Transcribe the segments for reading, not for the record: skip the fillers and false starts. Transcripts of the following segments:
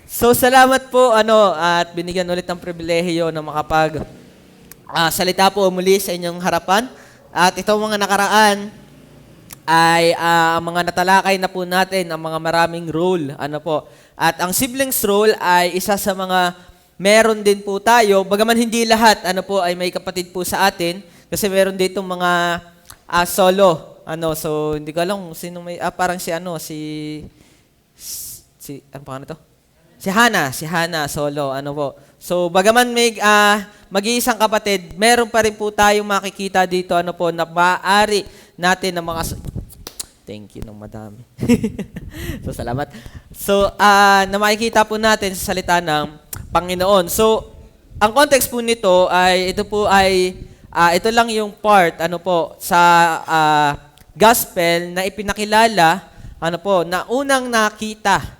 So salamat po at binigyan ulit ng pribilehiyo na makapag salita po muli sa inyong harapan. At itong mga nakaraan ay ang mga natalakay na po natin ang mga maraming role. At ang siblings role ay isa sa mga meron din po tayo. Bagaman hindi lahat ay may kapatid po sa atin kasi meron dito mga solo. So hindi ko alam kung sino may parang si ano pangalan to? Si Hana solo, So, bagaman may mag-iisang kapatid, meron pa rin po tayong makikita dito, na maaari natin na mga... Thank you ng madami. So, salamat. So, na makikita po natin sa salita ng Panginoon. So, ang context po nito ay, ito lang yung part, sa gospel na ipinakilala, na unang nakita,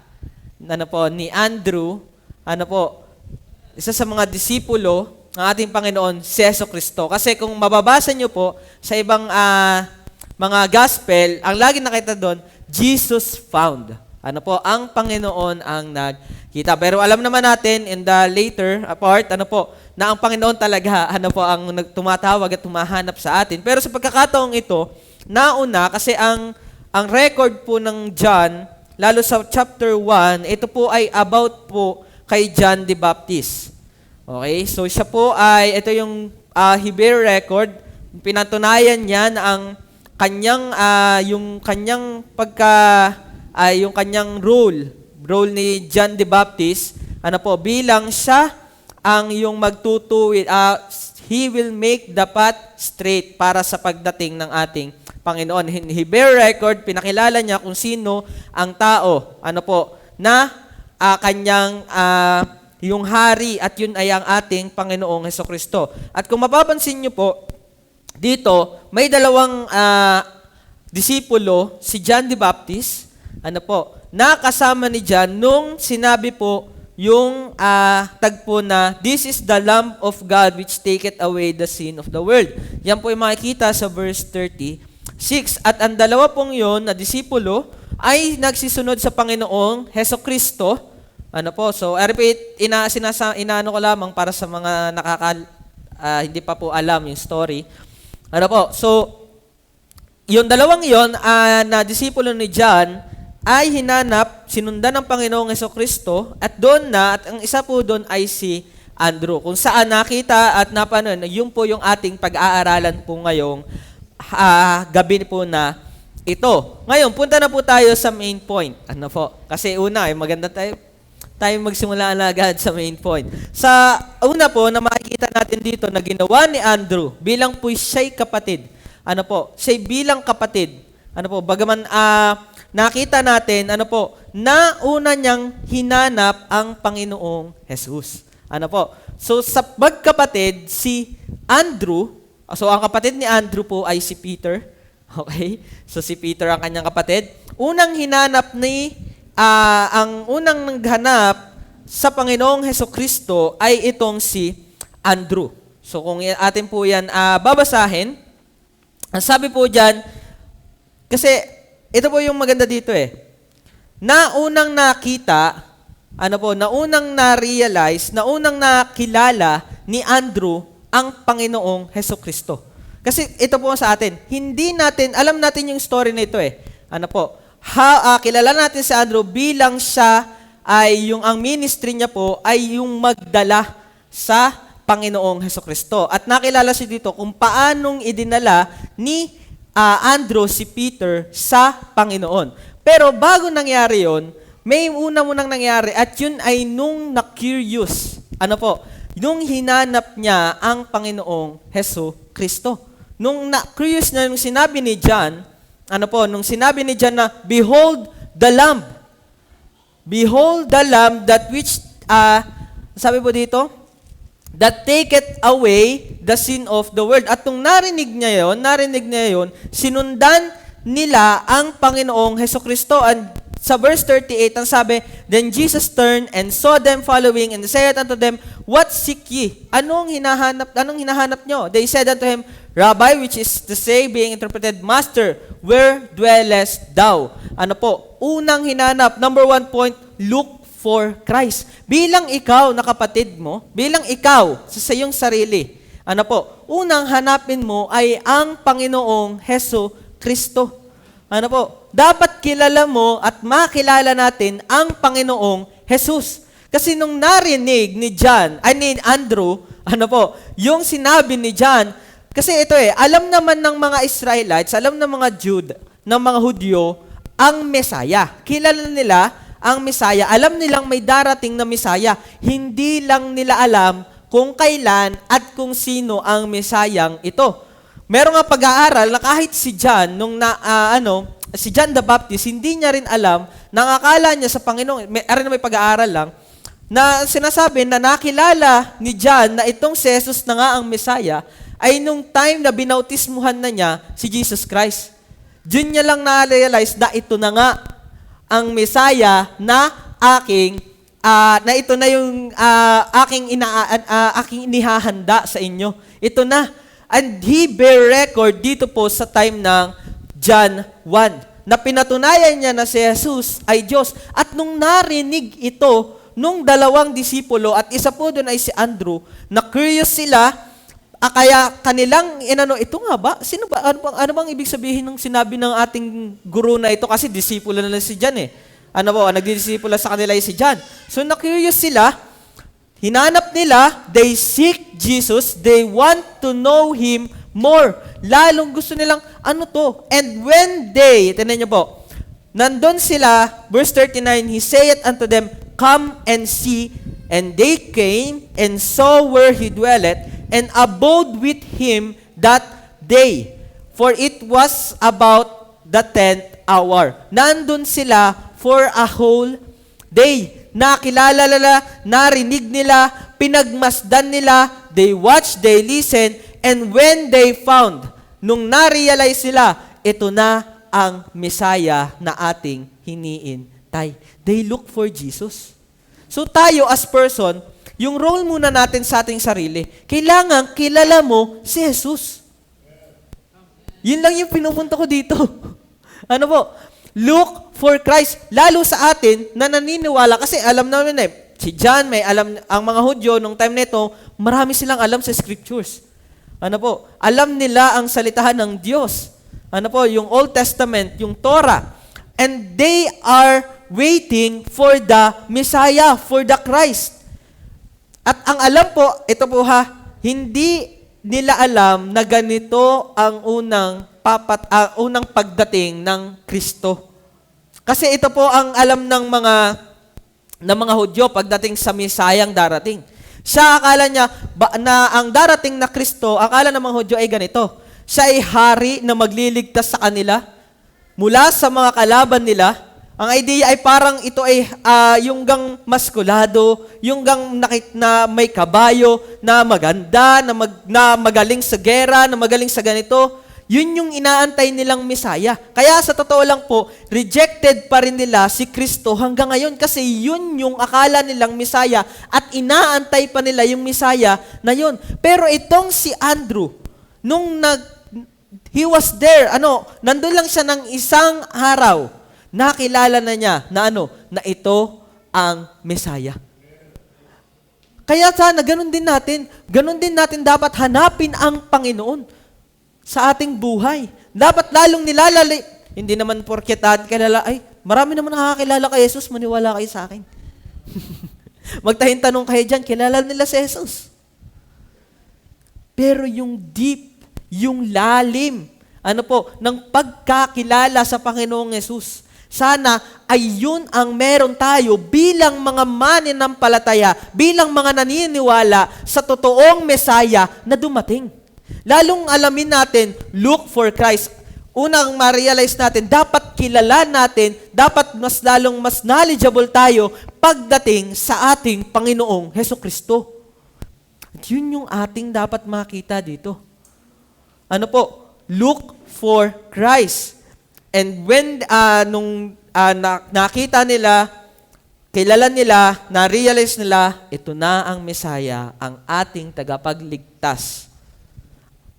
ni Andrew, isa sa mga disipulo ng ating Panginoon, si Jesucristo. Kasi kung mababasa nyo po sa ibang mga gospel, ang lagi nakita doon, Jesus found. Ang Panginoon ang nagkita. Pero alam naman natin in the later part, na ang Panginoon talaga, ang tumatawag at tumahanap sa atin. Pero sa pagkakataong ito, nauna, kasi ang record po ng John, lalo sa chapter 1, ito po ay about po kay John the Baptist. Okay? So siya po ay, ito yung Hebrew record, pinatunayan niya na ang kanyang, yung kanyang role ni John the Baptist, bilang siya ang yung magtutuwid, he will make the path straight para sa pagdating ng ating Panginoon. In Hebrew record, pinakilala niya kung sino ang tao, na kanyang yung hari at yun ay ang ating Panginoong Hesukristo. At kung mapapansin niyo po, dito, may dalawang disipulo, si John the Baptist, nakasama ni John nung sinabi po yung tagpo na, "This is the Lamb of God which taketh away the sin of the world." Yan po yung makikita sa verse 36. At ang dalawa pong yon na disipulo ay nagsisunod sa Panginoong Hesukristo. So, I repeat, inaano ko lamang para sa mga hindi pa po alam yung story. So, yung dalawang yon na disipulo ni John ay sinundan ng Panginoong Hesukristo at doon at ang isa po doon ay si Andrew. Kung saan nakita at napanood, yun po yung ating pag-aaralan po ngayong gabi po na ito. Ngayon, punta na po tayo sa main point. Kasi una, maganda tayo magsimula na agad sa main point. Sa una po, na makikita natin dito na ginawa ni Andrew bilang po siya'y kapatid. Siya'y bilang kapatid. Bagaman nakita natin, na una niyang hinanap ang Panginoong Jesus. So, sa magkapatid, si Andrew, so ang kapatid ni Andrew po ay si Peter. Okay? So, si Peter ang kanyang kapatid. Ang unang naghanap sa Panginoong Hesukristo ay itong si Andrew. So, kung atin po yan babasahin, ang sabi po dyan, kasi ito po yung maganda dito na unang nakita, na unang na-realize, na unang nakilala ni Andrew ang Panginoong Hesukristo. Kasi ito po sa atin, alam natin yung story na ito kilala natin si Andrew bilang siya ay ang ministry niya po ay yung magdala sa Panginoong Hesukristo. At nakilala siya dito kung paanong idinala ni Andrew si Peter sa Panginoon. Pero bago nangyari yon, may una munang nangyari at yun ay nung na-curious. Nung hinanap niya ang Panginoong Hesukristo. Nung na-curious na nung sinabi ni John, nung sinabi ni John na, "Behold the Lamb." Behold the Lamb that which, sabi po dito, that taketh away the sin of the world. At nung narinig niya yon, sinundan nila ang Panginoong Hesukristo. And sa verse 38, ang sabi, "Then Jesus turned and saw them following and said unto them, What seek ye?" Anong hinahanap nyo? They said unto him, "Rabbi," which is to say, being interpreted, "Master, where dwellest thou?" Unang hinanap, number 1 point, look for Christ. Bilang ikaw na kapatid mo, bilang ikaw sa iyong sarili, unang hanapin mo ay ang Panginoong Heso Kristo. Dapat kilala mo at makilala natin ang Panginoong Jesus. Kasi nung narinig ni Andrew, yung sinabi ni John, kasi ito alam naman ng mga Israelites, alam ng mga ng mga Hudyo, ang Mesaya. Kilala nila ang Mesaya. Alam nilang may darating na Mesaya. Hindi lang nila alam kung kailan at kung sino ang Mesayang ito. Meron nga pag-aaral na kahit si John, si John the Baptist, hindi niya rin alam, nakakala niya sa Panginoon, may pag-aaral lang, na sinasabi na nakilala ni John na itong si Jesus na nga ang Mesaya, ay nung time na binautismuhan na niya si Jesus Christ. Diyan niya lang na-realize na ito na nga ang Mesaya na ito na yung aking inihahanda sa inyo. Ito na. And he bear record dito po sa time ng John 1 na pinatunayan niya na si Jesus ay Diyos. At nung narinig ito, nung dalawang disipulo at isa po doon ay si Andrew, na curious sila, kaya kanilang ito nga ba? Sino ba? Ano bang ibig sabihin ng sinabi ng ating guru na ito? Kasi disipulo na si John nagdidisipulo sa kanila si John. So na-curious sila, hinanap nila, they seek Jesus, they want to know Him more. Lalong gusto nilang, And when tinan niyo po, nandun sila, verse 39, He saith unto them, Come and see. And they came and saw where He dwelleth, and abode with Him that day. For it was about the 10th hour. Nandun sila for a whole day. Nakilala nila, narinig nila, pinagmasdan nila, they watched, they listened, and when they found, nung na-realize sila, ito na ang Mesaya na ating hiniintay. They look for Jesus. So tayo as person, yung role muna natin sa ating sarili, kailangan kilala mo si Jesus. Yun lang yung pinupunta ko dito. Look for Christ. Lalo sa atin na naniniwala, kasi alam namin si John, may alam, ang mga Hudyo, nung time nito, marami silang alam sa scriptures. Alam nila ang salitahan ng Diyos. Yung Old Testament, yung Torah. And they are waiting for the Messiah, for the Christ. At ang alam po, ito po hindi nila alam na ganito ang unang pagdating ng Kristo. Kasi ito po ang alam ng mga Hudyo pagdating sa Mesayang darating. Siya akala niya na ang darating na Kristo, akala ng mga Hudyo ay ganito. Siya ay hari na magliligtas sa kanila mula sa mga kalaban nila. Ang idea ay parang ito ay yung gang maskulado, yung gang na may kabayo, na maganda, na magaling sa gera, na magaling sa ganito. Yun yung inaantay nilang Mesaya. Kaya sa totoo lang po, rejected pa rin nila si Kristo hanggang ngayon kasi yun yung akala nilang Mesaya at inaantay pa nila yung Mesaya na yun. Pero itong si Andrew, nung he was there, nandun lang siya ng isang araw, nakilala na niya na ito ang Mesaya. Kaya sana, ganun din natin dapat hanapin ang Panginoon sa ating buhay. Dapat lalong nilalali. Hindi naman porket kilala, marami naman nakakilala kay Jesus, maniwala kayo sa akin. Magtahin-tanong kayo dyan, kilala nila si Jesus. Pero yung deep, yung lalim, ng pagkakilala sa Panginoong Jesus, sana ay yun ang meron tayo bilang mga mananampalataya, bilang mga naniniwala sa totoong Mesaya na dumating. Lalong alamin natin, look for Christ. Unang ma-realize natin, dapat kilala natin, dapat mas knowledgeable tayo pagdating sa ating Panginoong Hesukristo. At yun yung ating dapat makita dito. Look for Christ. And when nakita nila, kilala nila, na-realize nila, ito na ang Mesaya, ang ating tagapagligtas.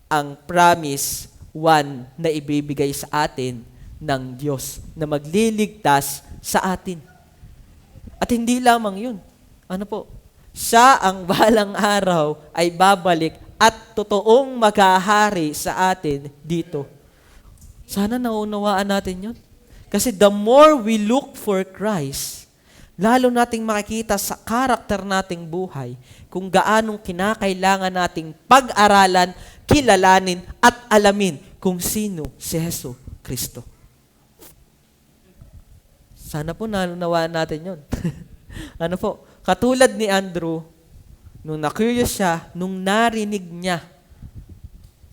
Ang promise, one na ibibigay sa atin ng Diyos na magliligtas sa atin. At hindi lamang yun. Ano po? Siya ang balang araw ay babalik at totoong maghahari sa atin dito. Sana naunawaan natin yun. Kasi the more we look for Christ, lalo nating makikita sa karakter nating buhay kung gaanong kinakailangan nating pag-aralan, kilalanin, at alamin kung sino si Hesus Kristo. Sana po naunawaan natin yun. Ano po? Katulad ni Andrew, nung na-curious siya, nung narinig niya,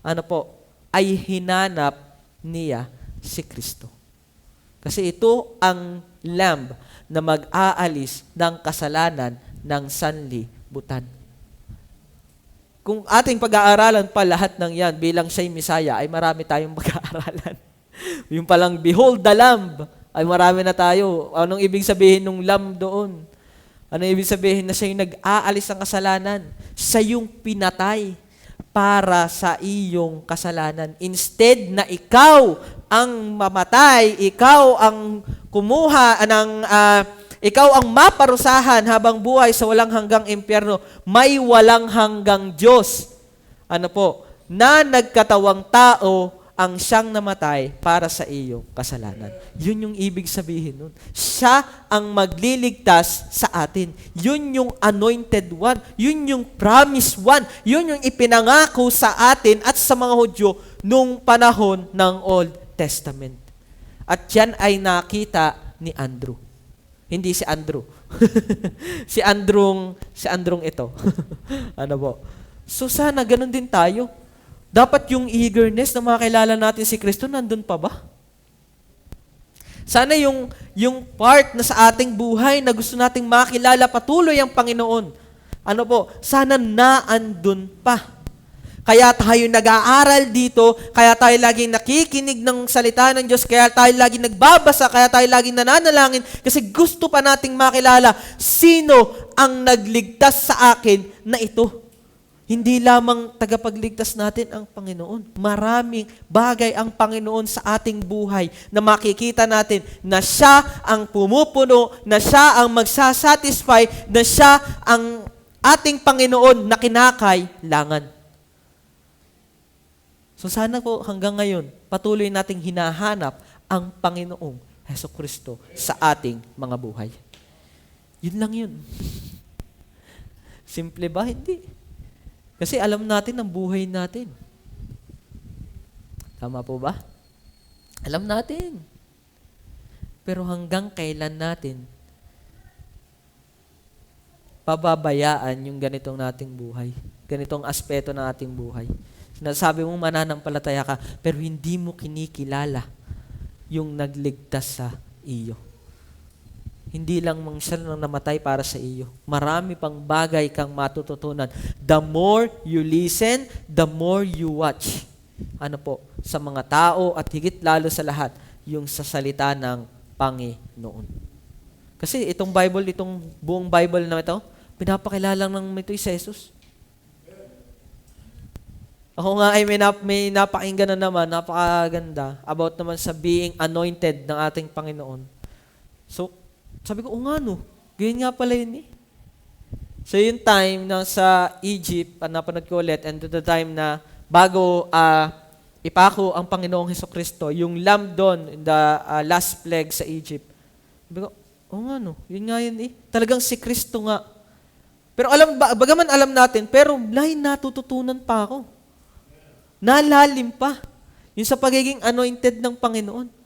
ano po, ay hinanap niya si Kristo. Kasi ito ang lamb na mag-aalis ng kasalanan ng sanlibutan. Kung ating pag-aaralan pa lahat ng yan bilang siya'y Misaya, ay marami tayong pag-aaralan. Yung palang, behold the lamb, ay marami na tayo. Anong ibig sabihin ng lamb doon? Ano ibig sabihin na siya yung nag-aalis ng kasalanan? Siya yung pinatay para sa iyong kasalanan. Instead na ikaw ang mamatay, ikaw ang kumuha ng, ikaw ang maparusahan habang buhay sa walang hanggang impyerno, may walang hanggang Diyos. Ano po? Na nagkatawang tao ang siyang namatay para sa iyong kasalanan. Yun yung ibig sabihin nun. Siya ang magliligtas sa atin. Yun yung anointed one. Yun yung promised one. Yun yung ipinangako sa atin at sa mga Hudyo nung panahon ng Old Testament. At yan ay nakita ni Andrew. Hindi si Andrew. si Androng ito. Ano po? So sana ganun din tayo. Dapat yung eagerness na makilala natin si Kristo, nandun pa ba? Sana yung part na sa ating buhay na gusto nating makilala patuloy ang Panginoon, ano po, sana naandun pa. Kaya tayo nag-aaral dito, kaya tayo laging nakikinig ng salita ng Diyos, kaya tayo laging nagbabasa, kaya tayo laging nananalangin, kasi gusto pa nating makilala sino ang nagligtas sa akin na ito. Hindi lamang tagapagligtas natin ang Panginoon. Maraming bagay ang Panginoon sa ating buhay na makikita natin na siya ang pumupuno, na siya ang magsasatisfy, na siya ang ating Panginoon na kinakailangan. So sana po hanggang ngayon, patuloy nating hinahanap ang Panginoong Hesukristo sa ating mga buhay. Yun lang yun. Simple ba? Hindi. Kasi alam natin ang buhay natin. Tama po ba? Alam natin. Pero hanggang kailan natin pababayaan yung ganitong nating buhay? Ganitong aspeto ng ating buhay. Sinasabi mong mananampalataya ka, pero hindi mo kinikilala yung nagligtas sa iyo. Hindi lang siya nang namatay para sa iyo. Marami pang bagay kang matututunan. The more you listen, the more you watch. Ano po? Sa mga tao at higit lalo sa lahat, yung sa salita ng Panginoon. Kasi itong buong Bible na ito, pinapakilala ng ito si Jesus. Ako nga ay may napakinggan na naman, napakaganda, about naman sa being anointed ng ating Panginoon. So, sabi ko, nga no, ganyan nga pala yun eh. So yung time na sa Egypt, napanood ko ulit, and to the time na bago ipako ang Panginoong Hesukristo, yung lamb doon, in the last plague sa Egypt. Sabi ko, nga no, yun nga yun eh. Talagang si Kristo nga. Pero bagaman alam natin, pero lahin natututunan pa ako. Nalalim pa. Yung sa pagiging anointed ng Panginoon.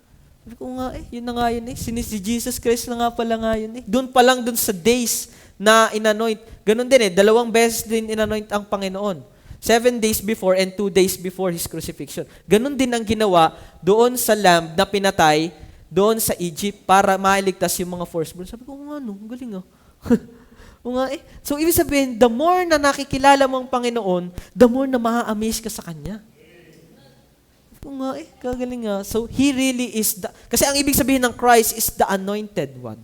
Sabi ko nga yun na nga yun eh. Si Jesus Christ na nga pala nga yun eh. Doon pa lang doon sa days na inanoint. Ganon din eh, 2 beses din inanoint ang Panginoon. 7 days before and 2 days before His crucifixion. Ganon din ang ginawa doon sa lamb na pinatay doon sa Egypt para mailigtas yung mga firstborn. Sabi ko nga no, galing O nga eh. So ibig sabihin, the more na nakikilala mo ang Panginoon, the more na ma-amaze ka sa Kanya. Oo nga kagaling nga. So, He really is kasi ang ibig sabihin ng Christ is the anointed one.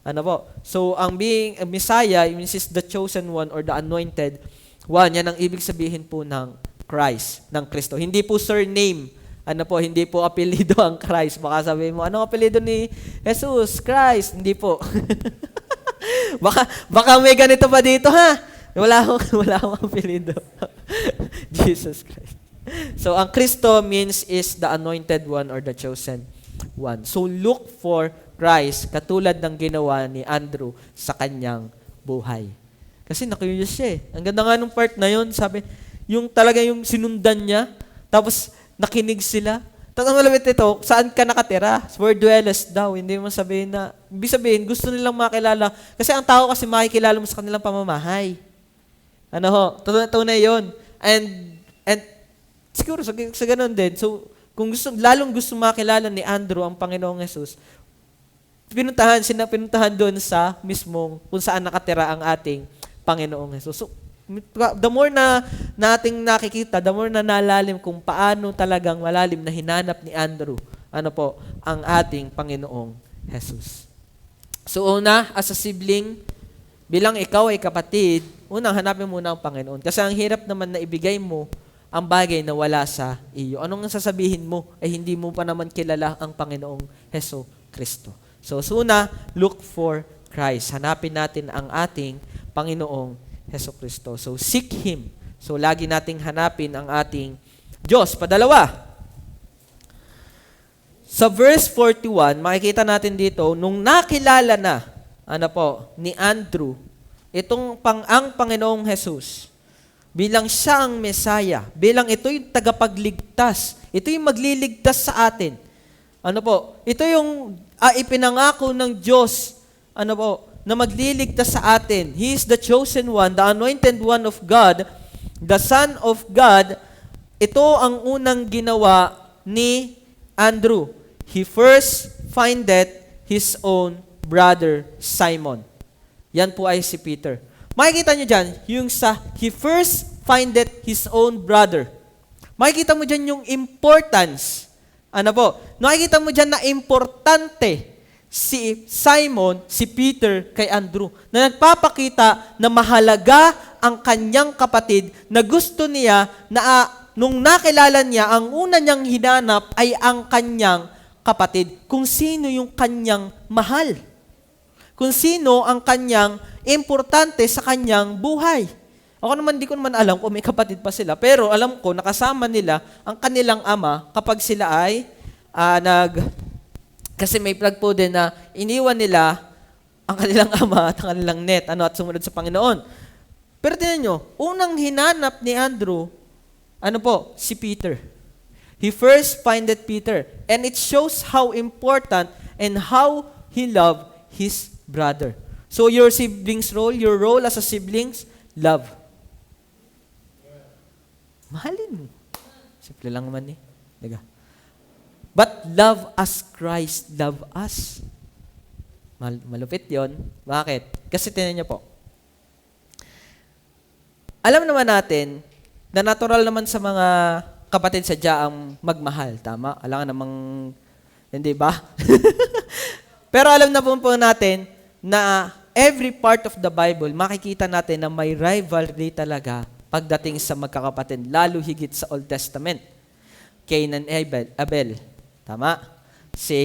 Ano po? So, ang being a Messiah, means is the chosen one or the anointed one. Yan ang ibig sabihin po ng Christ, ng Kristo. Hindi po surname. Ano po, hindi po apelido ang Christ. Baka sabihin mo, anong apelido ni Jesus? Christ. Hindi po. baka may ganito pa dito, ha? Wala akong apelido. Jesus Christ. So, ang Kristo means is the anointed one or the chosen one. So, look for Christ, katulad ng ginawa ni Andrew sa kanyang buhay. Kasi na-curious siya eh. Ang ganda nga nung part na yun, sabi, yung talaga yung sinundan niya, tapos nakinig sila. Tapos ang malapit ito, saan ka nakatira? Where dwellest thou? Hindi mo sabihin na, ibig sabihin, gusto nilang makilala. Kasi ang tao kasi makikilala mo sa kanilang pamamahay. Ano ho? Tunay yun. And siguro sa ganun din. So, kung lalong gusto makilala ni Andrew ang Panginoong Jesus, pinuntahan doon sa mismong kung saan nakatira ang ating Panginoong Jesus. So, the more na nating nakikita, the more na nalalim kung paano talagang malalim na hinanap ni Andrew, ang ating Panginoong Jesus. So, una, as a sibling, bilang ikaw ay kapatid, unang hanapin muna ang Panginoon. Kasi ang hirap naman na ibigay mo ang bagay na wala sa iyo. Anong sasabihin mo ay hindi mo pa naman kilala ang Panginoong Heso Kristo. So, una, look for Christ. Hanapin natin ang ating Panginoong Heso Kristo. So, seek Him. So, lagi nating hanapin ang ating Diyos. Padalawa, sa verse 41, makikita natin dito, nung nakilala na, ni Andrew, ang Panginoong Jesus, bilang siya ang Mesaya, bilang ito yung tagapagligtas, ito yung magliligtas sa atin. Ito yung ipinangako ng Diyos, na magliligtas sa atin. He is the chosen one, the anointed one of God, the Son of God. Ito ang unang ginawa ni Andrew. He first findeth his own brother Simon. Yan po ay si Peter. Makikita nyo dyan, yung he first findeth his own brother. Makikita mo dyan yung importance. Makikita mo dyan na importante si Simon, si Peter kay Andrew, na nagpapakita na mahalaga ang kanyang kapatid, na gusto niya na nung nakilala niya, ang una niyang hinanap ay ang kanyang kapatid. Kung sino yung kanyang mahal. Kung sino ang kanyang importante sa kanyang buhay. Ako naman, di ko naman alam kung may kapatid pa sila, pero alam ko, nakasama nila ang kanilang ama kapag sila ay kasi may plug po din na iniwan nila ang kanilang ama at ang kanilang net, at sumunod sa Panginoon. Pero tingnan nyo, unang hinanap ni Andrew, si Peter. He first findeth Peter. And it shows how important and how he loved his brother. So your siblings' role, your role as a siblings, love. Mahalin mo. Simple lang naman eh. Diga. But love as Christ love us. Malupit yon. Bakit? Kasi tinan niyo po. Alam naman natin na natural naman sa mga kapatid sadya ang magmahal. Tama? Alam namang, hindi ba? Pero alam na po natin na every part of the Bible, makikita natin na may rivalry talaga pagdating sa magkakapatid, lalo higit sa Old Testament. Cain and Abel. Tama? Si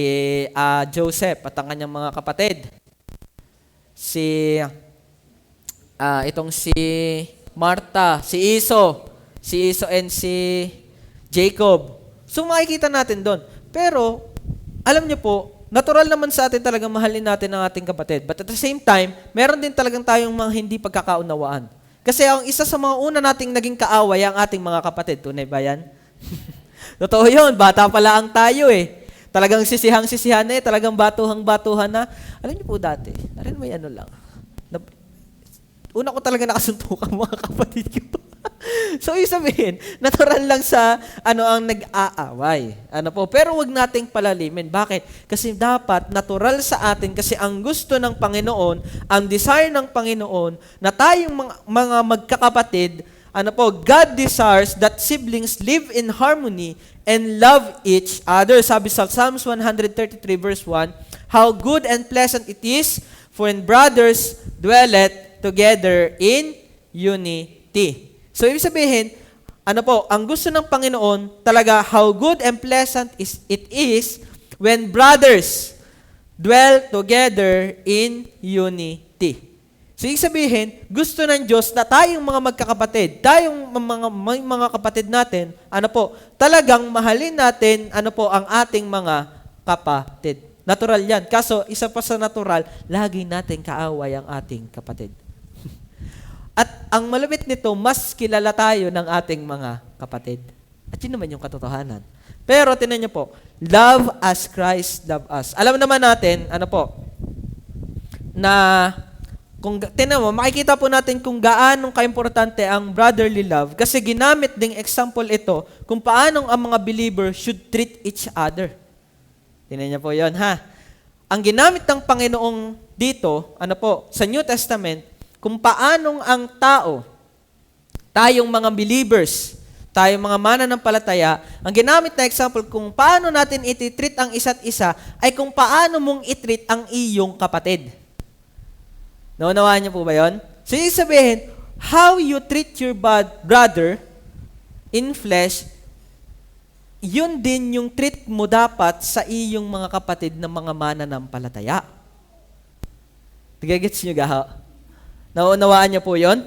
Joseph at ang kanyang mga kapatid. Si Martha, si Esau and si Jacob. So makikita natin doon. Pero, alam niyo po, natural naman sa atin talagang mahalin natin ang ating kapatid. But at the same time, meron din talagang tayong mga hindi pagkakaunawaan. Kasi ang isa sa mga una nating naging kaaway ang ating mga kapatid. Tunay ba yan? Totoo yun. Bata pa lang tayo eh. Talagang sisihang-sisihan na eh. Talagang batuhang-batuhan na. Alam niyo po dati, may lang. Una ko talaga nakasuntukan mga kapatid ko. So, ibig sabihin, natural lang sa ang nag-aaway. Pero wag nating palalimin. Bakit? Kasi dapat natural sa atin kasi ang gusto ng Panginoon, ang desire ng Panginoon na tayong mga magkakapatid, God desires that siblings live in harmony and love each other. Sabi sa Psalms 133 verse 1, how good and pleasant it is for when brothers dwelleth together in unity. So, ibig sabihin, ang gusto ng Panginoon, talaga, how good and pleasant it is when brothers dwell together in unity. So, ibig sabihin, gusto ng Diyos na tayong mga magkakapatid, tayong mga kapatid natin, talagang mahalin natin, ang ating mga kapatid. Natural yan. Kaso, isa pa sa natural, lagi natin kaaway ang ating kapatid. At ang malupit nito, mas kilala tayo ng ating mga kapatid. At yun naman yung katotohanan. Pero, tinan niyo po, love as Christ loved us. Alam naman natin, na kung tinan mo, makikita po natin kung gaano kaimportante ang brotherly love kasi ginamit ding example ito kung paano ang mga believer should treat each other. Tinan niyo po yon ha. Ang ginamit ng Panginoong dito, sa New Testament, kung paanong ang tao, tayong mga believers, tayong mga mananampalataya, ang ginamit na example kung paano natin ititreat ang isa't isa ay kung paano mong itreat ang iyong kapatid. Naunawaan niyo po ba yun? So, yung sabihin, how you treat your brother in flesh, yun din yung treat mo dapat sa iyong mga kapatid na mga mananampalataya. Tigagets niyo gaho? Naunawaan niyo po yun?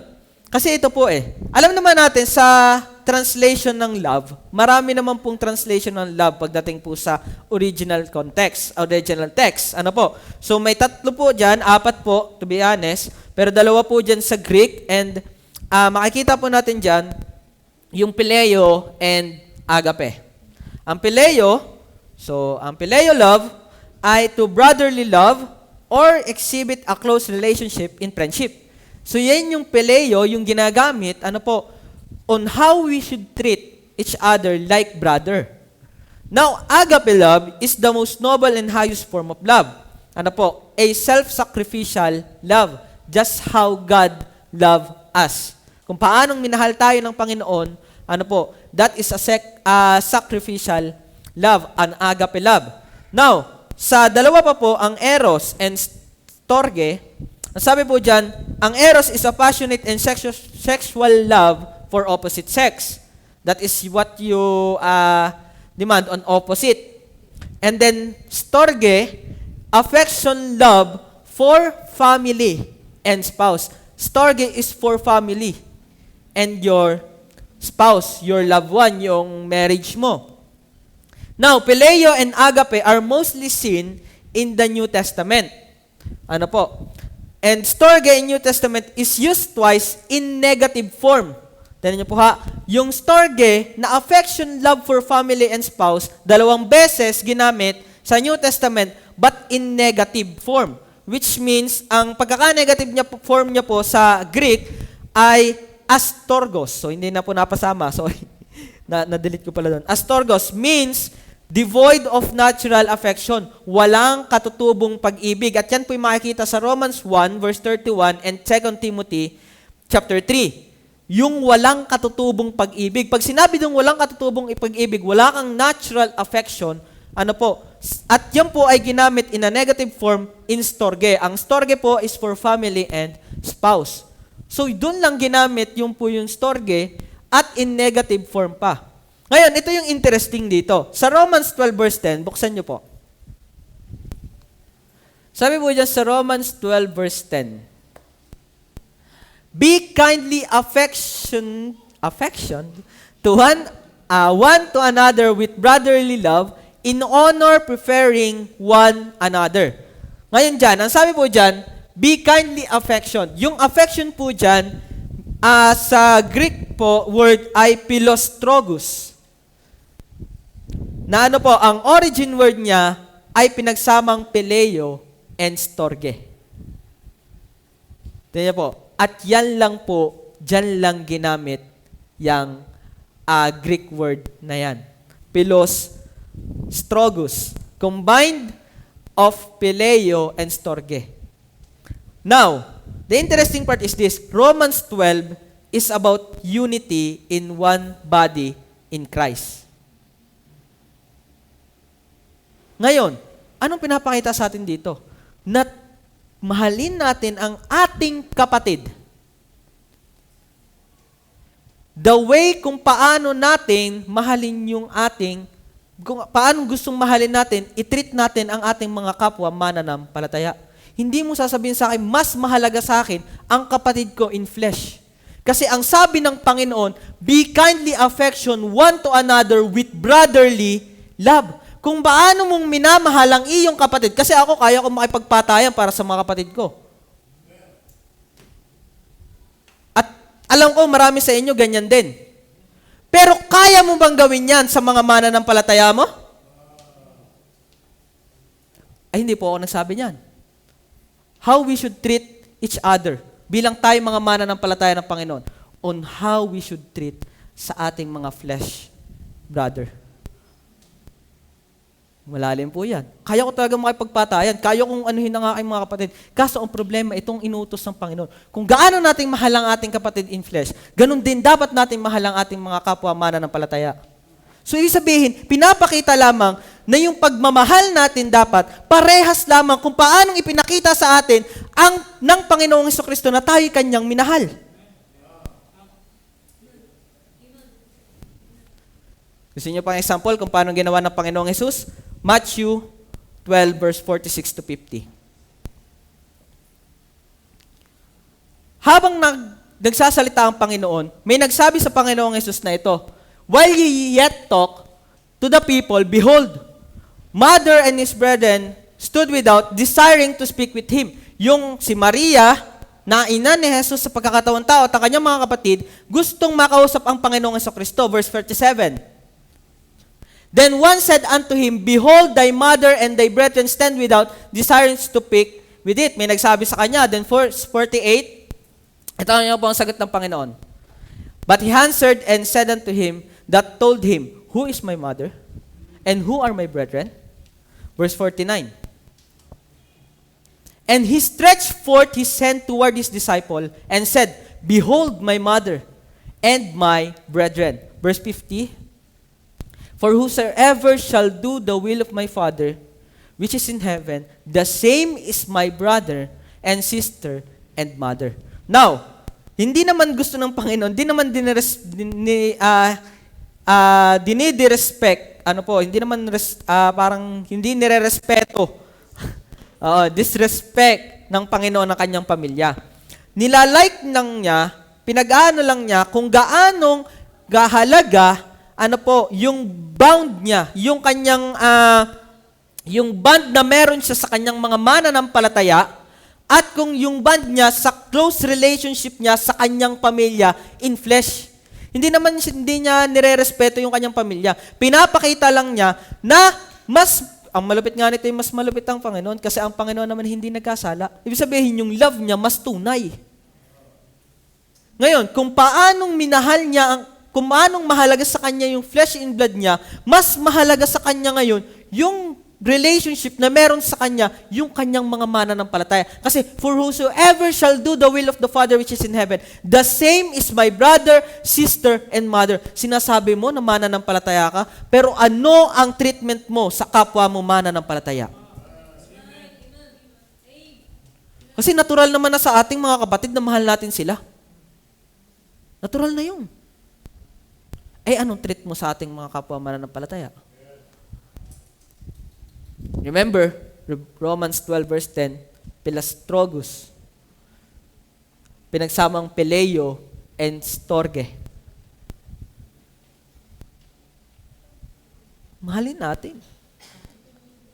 Kasi ito po alam naman natin sa translation ng love, marami naman pong translation ng love pagdating po sa original context, original text. So may 3 po dyan, 4 po, to be honest, pero 2 po dyan sa Greek, and makikita po natin dyan yung phileo and agape. Ang phileo love ay to brotherly love or exhibit a close relationship in friendship. So yan yung phileo, yung ginagamit, on how we should treat each other like brother. Now, agape love is the most noble and highest form of love. A self-sacrificial love, just how God loved us. Kung paanong minahal tayo ng Panginoon, that is a sacrificial love, an agape love. Now, sa dalawa pa po, ang eros and storge, sabi po dyan, ang eros is a passionate and sexual love for opposite sex. That is what you demand on opposite. And then, storge, affection, love for family and spouse. Storge is for family and your spouse, your loved one, yung marriage mo. Now, phileo and agape are mostly seen in the New Testament. And storge in New Testament is used twice in negative form. Tignan niyo po ha, yung storge na affection, love for family and spouse, 2 beses ginamit sa New Testament but in negative form. Which means, ang pagkaka-negative form niya po sa Greek ay astorgos. So, hindi na po napasama. Sorry, na-delete ko pala doon. Astorgos means devoid of natural affection. Walang katutubong pag-ibig. At yan po yung makikita sa Romans 1, verse 31 and 2 Timothy chapter 3. Yung walang katutubong pag-ibig. Pag sinabi ng walang katutubong pag-ibig, wala kang natural affection, at yan po ay ginamit in a negative form in storge. Ang storge po is for family and spouse. So, doon lang ginamit yung po yung storge at in negative form pa. Ngayon, ito yung interesting dito. Sa Romans 12 verse 10, buksan nyo po. Sabi po dyan sa Romans 12 verse 10, be kindly affection to one to another with brotherly love, in honor preferring one another. Ngayon dyan, ang sabi po dyan, be kindly affection. Yung affection po dyan, sa Greek po, word ay philostrogos. Na ang origin word niya ay pinagsamang phileo and storge. Tingnan po. At yan lang po, dyan lang ginamit yung Greek word na yan. Philostrogos. Combined of phileo and storge. Now, the interesting part is this. Romans 12 is about unity in one body in Christ. Ngayon, anong pinapakita sa atin dito? Na mahalin natin ang ating kapatid. The way kung paano natin mahalin yung kung paano gustong mahalin natin, i-treat natin ang ating mga kapwa mananampalataya. hindi mo sasabihin sa akin, mas mahalaga sa akin ang kapatid ko in flesh. Kasi ang sabi ng Panginoon, be kindly affection one to another with brotherly love. Kung paano mong minamahal ang iyong kapatid, kasi ako kaya ko makipagpatayan para sa mga kapatid ko. At alam ko marami sa inyo ganyan din. Pero kaya mo bang gawin yan sa mga mananampalataya mo? Ay, hindi po ako nagsabi niyan. How we should treat each other bilang tayo mga mananampalataya ng Panginoon on how we should treat sa ating mga flesh brother. Malalim po yan. Kaya ko talaga makipagpatayan. Kaya kong anuhin ang aking mga kapatid. Kaso ang problema, itong inutos ng Panginoon. Kung gaano nating mahal ang ating kapatid in flesh, ganun din dapat nating mahal ang ating mga kapwa mananampalataya. So, ibig sabihin, pinapakita lamang na yung pagmamahal natin dapat parehas lamang kung paanong ipinakita sa atin ng Panginoong Jesucristo na tayo kanyang minahal. Gusto niyo pang example kung paano ginawa ng Panginoong Jesus? Matthew 12 verse 46 to 50. Habang nagsasalita ang Panginoon, may nagsabi sa Panginoong Jesus na ito, while ye yet talk to the people, behold, mother and his brethren stood without, desiring to speak with him. Yung si Maria, na ina ni Jesus sa pagkakataon tao at ang kanyang mga kapatid, gustong makausap ang Panginoong Jesucristo. Verse 37. Then one said unto him, behold, thy mother and thy brethren stand without, desiring to speak with it. May nagsabi sa kanya. Then verse 48, ito ang po ang sagot ng Panginoon. But he answered and said unto him, that told him, who is my mother? And who are my brethren? Verse 49. And he stretched forth his hand toward his disciple and said, behold my mother and my brethren. Verse 50. For whosoever shall do the will of my Father, which is in heaven, the same is my brother and sister and mother. Now, hindi naman gusto ng Panginoon, hindi naman dinidirespect, hindi naman parang hindi nire-respeto, disrespect ng Panginoon ng kanyang pamilya. Nilalike lang niya, pinag-ano lang niya kung gaanong gahalaga yung bound niya, yung kanyang, yung bond na meron siya sa kanyang mga mananampalataya, at kung yung bond niya sa close relationship niya sa kanyang pamilya in flesh. Hindi niya nire-respeto yung kanyang pamilya. Pinapakita lang niya na ang malupit nga nito yung mas malupit ang Panginoon kasi ang Panginoon naman hindi nagkasala. Ibig sabihin, yung love niya mas tunay. Ngayon, kung paanong minahal niya kung anong mahalaga sa kanya yung flesh and blood niya, mas mahalaga sa kanya ngayon yung relationship na meron sa kanya yung kanyang mga mananampalataya. Kasi, for whosoever shall do the will of the Father which is in heaven, the same is my brother, sister, and mother. Sinasabi mo na mananampalataya ka, pero ano ang treatment mo sa kapwa mo mananampalataya? Kasi natural naman na sa ating mga kapatid na mahal natin sila. Natural na yun. Anong treat mo sa ating mga kapwa mananampalataya? Remember, Romans 12 verse 10, Pilastrogus. Pinagsamang Peleo and Storge. Mahalin natin.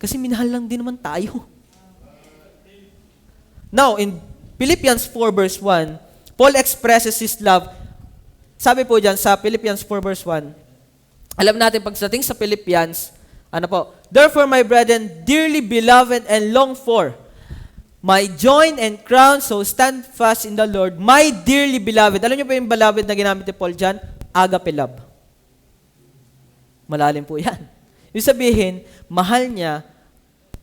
Kasi minahal lang din naman tayo. Now, in Philippians 4 verse 1, Paul expresses his love. Sabi po dyan sa Philippians 4 verse 1, alam natin pagdating sa Philippians, therefore my brethren, dearly beloved and longed for, my joy and crown, so stand fast in the Lord, my dearly beloved. Alam niyo po yung beloved na ginamit ni Paul dyan? Agape love. Malalim po yan. Yung sabihin, mahal niya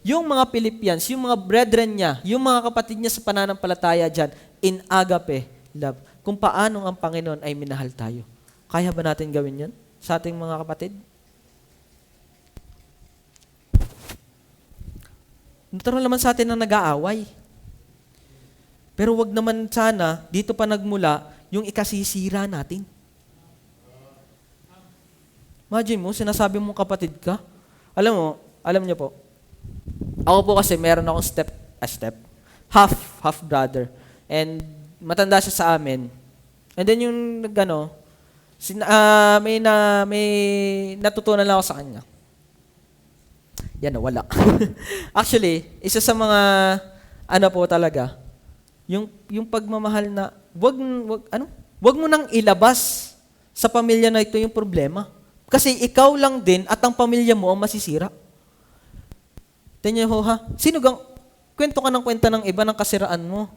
yung mga Philippians, yung mga brethren niya, yung mga kapatid niya sa pananampalataya dyan, in agape love. Kung paano ang Panginoon ay minahal tayo. Kaya ba natin gawin yan sa ating mga kapatid? Natural naman sa atin na nag-aaway. Pero wag naman sana, dito pa nagmula, yung ikasisira natin. Imagine mo, sinasabi mong kapatid ka. Alam niyo po, ako po kasi meron akong half brother. And matanda siya sa amin. And then yung nagano, may natutunan lang ako sa kanya. Yan, wala. Actually, isa sa mga po talaga, yung pagmamahal na wag mo nang ilabas sa pamilya na ito yung problema. Kasi ikaw lang din at ang pamilya mo ang masisira. Tingnan ho ha, kwento ka ng kwenta ng iba ng kasiraan mo.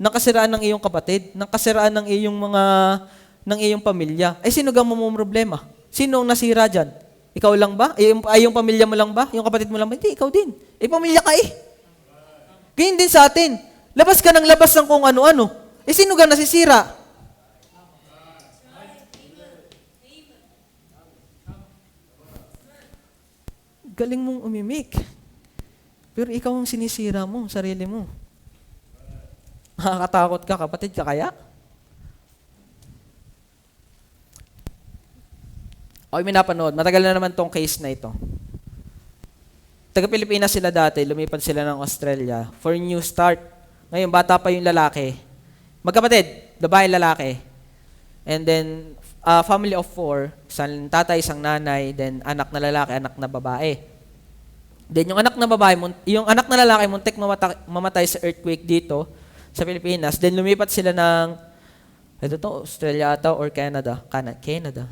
Ng kasiraan ng iyong kapatid, ng kasiraan ng iyong pamilya. Ay sino gang problema? Sino ang nasira diyan? Ikaw lang ba? Ay yung pamilya mo lang ba? Yung kapatid mo lang ba? Hindi, ikaw din. Pamilya ka eh. Ganyan din sa atin. Labas ka ng labas ng kung ano-ano. Sino gang nasisira? Galing mong umimik. Pero ikaw ang sinisira mo, sarili mo. Nakakatakot ka, kapatid ka kaya? Okay, may napanood. Matagal na naman tong case na ito. Taga-Pilipinas sila dati, lumipat sila ng Australia for new start. Ngayon, bata pa yung lalaki. Magkapatid, babae, lalaki. And then, family of 4, isang tatay, isang nanay, then anak na lalaki, anak na babae. Then yung anak na babae, yung anak na lalaki, muntik mamatay sa earthquake dito sa Pilipinas. Then lumipat sila ng Australia ata or Canada. Canada.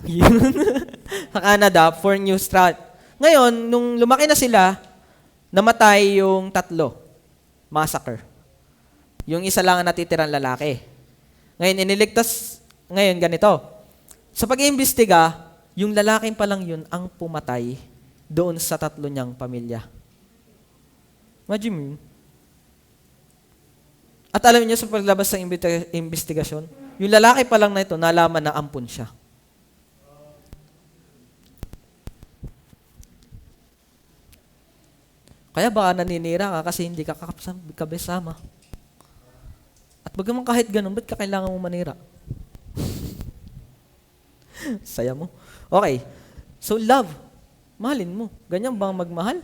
Canada for new start. Ngayon, nung lumaki na sila, namatay yung 3. Massacre. Yung isa lang ang natitirang lalaki. Ngayon, ngayon ganito. Sa pag-iimbestiga, yung lalaking pa lang yun ang pumatay doon sa 3 niyang pamilya. Imagine mo yun. At alam niyo sa paglabas ng investigasyon, yung lalaki pa lang na ito, nalaman na ampun siya. Kaya baka naninira ka kasi hindi ka kabisama. At bagaman kahit ganun, ba't ka kailangan mo manira? Saya mo. Okay. So love. Mahalin mo. Ganyan ba magmahal?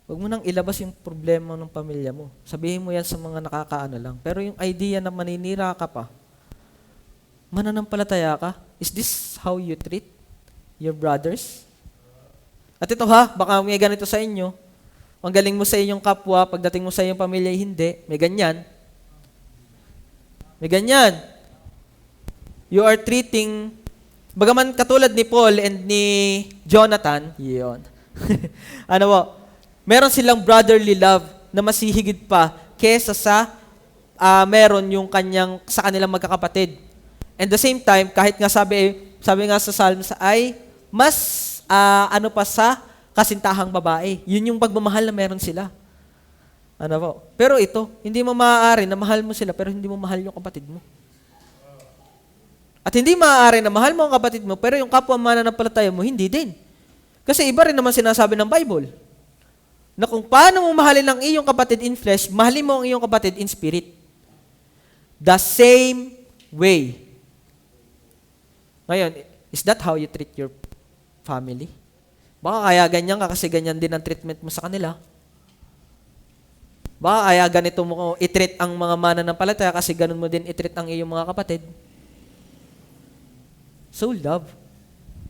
Huwag mo nang ilabas yung problema ng pamilya mo. Sabihin mo yan sa mga nakakaano lang. Pero yung idea na maninira ka pa, mananampalataya ka, is this how you treat your brothers? At ito ha, baka may ganito sa inyo. Ang galing mo sa inyong kapwa, pagdating mo sa iyong pamilya, hindi. May ganyan. May ganyan. You are treating, bagaman katulad ni Paul and ni Jonathan, yun. Ano po, meron silang brotherly love na mas hihigit pa kesa sa meron yung sa kanilang magkakapatid. And the same time, kahit nga sabi nga sa Psalms ay mas pa sa kasintahang babae. Yun yung pagmamahal na meron sila. Ano po? Pero ito, hindi mo maaari na mahal mo sila pero hindi mo mahal yung kapatid mo. At hindi maaari na mahal mo ang kapatid mo pero yung kapwa mananampalataya mo, hindi din. Kasi iba rin naman sinasabi ng Bible na kung paano mo mahalin ang iyong kapatid in flesh, mahalin mo ang iyong kapatid in spirit. The same way. Ngayon, is that how you treat your family? Baka kaya ganyan ka kasi ganyan din ang treatment mo sa kanila. Baka kaya ganito mo i-treat ang mga mananampalataya kasi ganun mo din i-treat ang iyong mga kapatid. So love.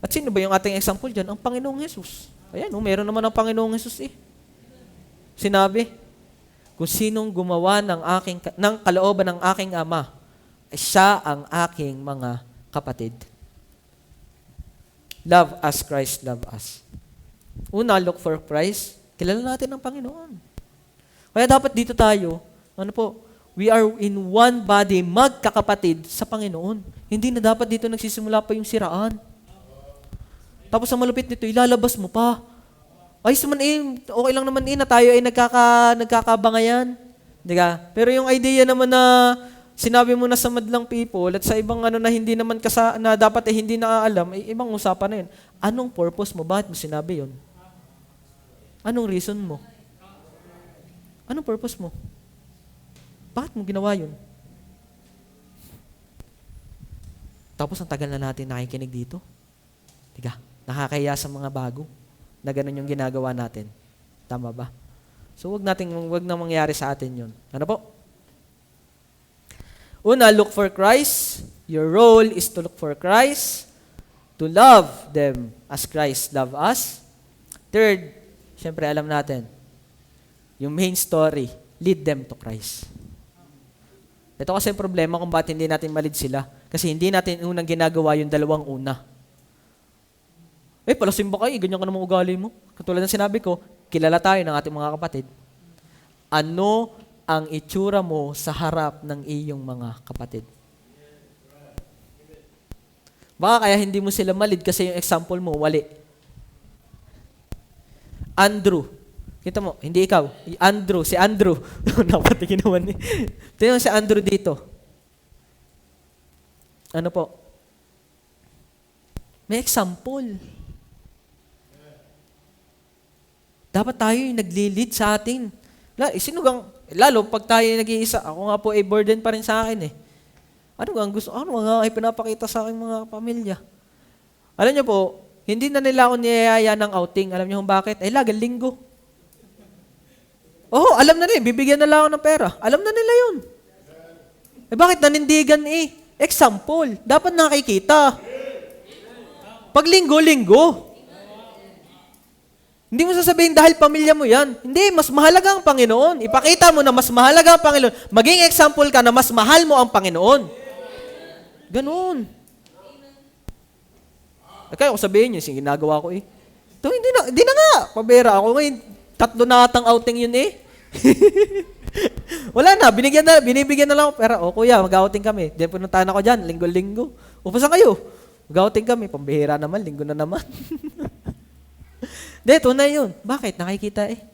At sino ba yung ating example dyan? Ang Panginoong Jesus. Ayan, meron naman ang Panginoong Jesus eh. Sinabi, kung sinong gumawa ng kalooban ng aking Ama, ay siya ang aking mga kapatid. Love as Christ love us. Una, look for Christ. Kilala natin ang Panginoon. Kaya dapat dito tayo, we are in one body, magkakapatid sa Panginoon. Hindi na dapat dito nagsisimula pa yung siraan. Tapos ang malupit nito, ilalabas mo pa. Ayos naman okay lang naman na tayo ay nagkakabangayan. Diba? Pero yung idea naman na sinabi mo na sa madlang people at sa ibang na hindi naman na dapat hindi naaalam, ibang usapan na yun. Anong purpose mo? Bakit mo sinabi yun? Anong reason mo? Anong purpose mo? Bakit mo ginawa yun? Tapos ang tagal na natin nakikinig dito. Diga, nakakaya sa mga bago na ganun yung ginagawa natin. Tama ba? So, wag na mangyari sa atin yun. Ano po? Una, look for Christ. Your role is to look for Christ, to love them as Christ loved us. Third, syempre alam natin, yung main story, lead them to Christ. Ito kasi yung problema kung bakit hindi natin malid sila. Kasi hindi natin unang ginagawa yung dalawang una. Palasimba kayo, ganyan ka namang ugali mo. Katulad ng sinabi ko, kilala tayo ng ating mga kapatid. Ano ang itsura mo sa harap ng iyong mga kapatid? Baka kaya hindi mo sila malid kasi yung example mo, wali. Andrew. Kita mo, hindi ikaw. Andrew, si Andrew. Napatingin naman eh. Tingnan si Andrew dito. Ano po? May example. Dapat tayo yung nagli-lead sa atin. Lalo pag tayo nag-iisa, ako nga po burden pa rin sa akin eh. Ano nga ay pinapakita sa aking mga pamilya? Alam niyo po, hindi na nila ako niyayaya ng outing. Alam niyo kung bakit? Lagang linggo. Alam na nila, bibigyan na lang ako ng pera. Alam na nila yun. Bakit nanindigan eh? Example, dapat nakikita. Pag linggo-linggo. Hindi mo sasabihin dahil pamilya mo yan. Hindi, mas mahalaga ang Panginoon. Ipakita mo na mas mahalaga ang Panginoon. Maging example ka na mas mahal mo ang Panginoon. Ganun. Kaya ako sabihin niyo, ginagawa ko eh. Ito, hindi na nga. Pabera ako ngayon. 3 na atang outing yun eh. Wala na, binibigyan na lang ako. Pero, kuya, mag-outing kami. Diyan pununtahan ako dyan, linggo-linggo. Saan kayo? Mag-outing kami, pambihira naman, linggo na naman. Ito na yun. Bakit? Nakikita eh.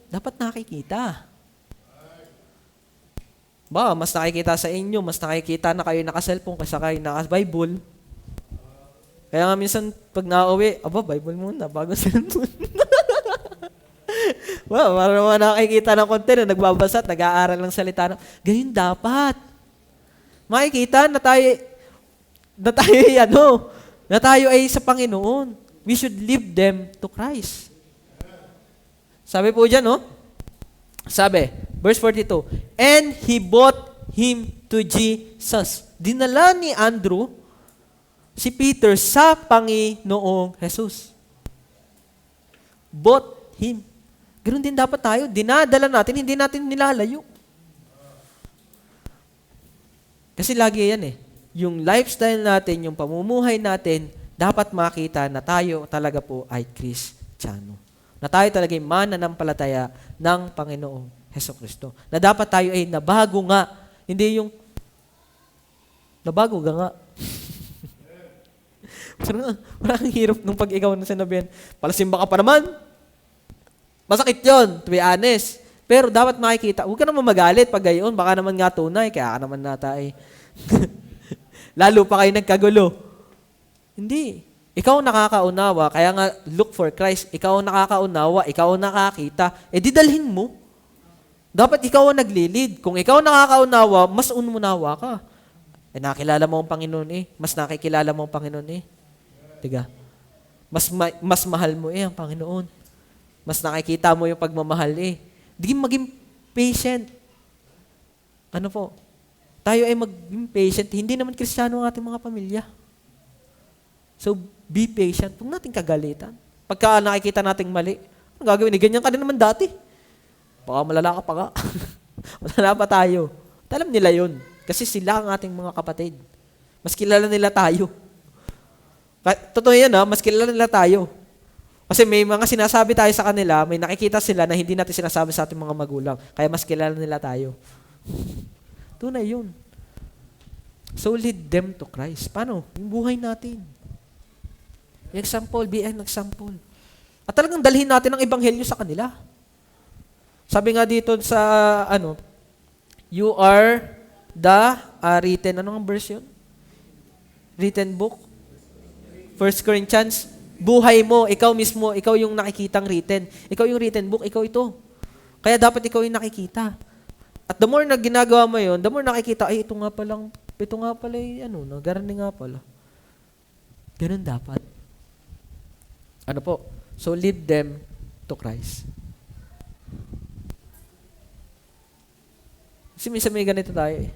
Dapat nakikita. Baka mas nakikita sa inyo, mas nakikita na kayo naka-cellphone kaysa kayo naka-Bible. Kaya nga minsan, pag nauwi, Bible muna, bago cellphone. Para naman nakikita ng konti na nagbabasa at nag-aaral ng salita. Ganyan dapat. Makikita na tayo ay sa Panginoon. We should lead them to Christ. Sabi po dyan, Sabi, verse 42, and he brought him to Jesus. Dinala ni Andrew si Peter sa Panginoong Jesus. Brought him. Ganun din dapat tayo. Dinadala natin, hindi natin nilalayo. Kasi lagi yan eh. Yung lifestyle natin, yung pamumuhay natin, dapat makita na tayo talaga po ay Kristiyano. Na tayo talaga ay mananampalataya ng Panginoong Hesukristo. Na dapat tayo ay nabago nga. Hindi yung nabago ka nga. Parang hirap nung pag ikaw na sinabihan, palasimba ka pa naman. Masakit yun, to be honest. Pero dapat makikita, huwag ka naman magalit pag gayon, baka naman nga tunay, kaya ka naman nata eh. Lalo pa kayo nagkagulo. Hindi. Ikaw nakakaunawa, kaya nga look for Christ. Ikaw nakakaunawa, ikaw nakakita. Didalhin mo. Dapat ikaw ang naglilid. Kung ikaw nakakaunawa, mas umunawa ka. Nakilala mo ang Panginoon eh. Mas nakikilala mo ang Panginoon eh. Diga? Mas mahal mo eh ang Panginoon. Mas nakikita mo yung pagmamahal eh. Di maging patient. Ano po? Tayo ay maging patient. Hindi naman Kristiyano ang ating mga pamilya. So, be patient. Huwag natin kagalitan. Pagka nakikita nating mali, ang gagawin? Ganyan ka din naman dati. Baka malala ka pa ka. Malala pa tayo. Alam nila yun. Kasi sila ang ating mga kapatid. Mas kilala nila tayo. Totoo yan mas kilala nila tayo. Kasi may mga sinasabi tayo sa kanila, may nakikita sila na hindi natin sinasabi sa ating mga magulang. Kaya mas kilala nila tayo. Tunay yun. So lead them to Christ. Paano? Yung buhay natin. Yung example, be an example. At talagang dalhin natin ang ebanghelyo sa kanila. Sabi nga dito sa, you are the written, anong verse yun? Written book? 1 Corinthians, buhay mo, ikaw mismo, ikaw yung nakikitang written. Ikaw yung written book, ikaw ito. Kaya dapat ikaw yung nakikita. At the more na ginagawa mo yun, the more nakikita, ito nga pala, garaning nga pala. Ganun dapat. Ano po? So lead them to to Christ. Kasi minsan may ganito tayo eh.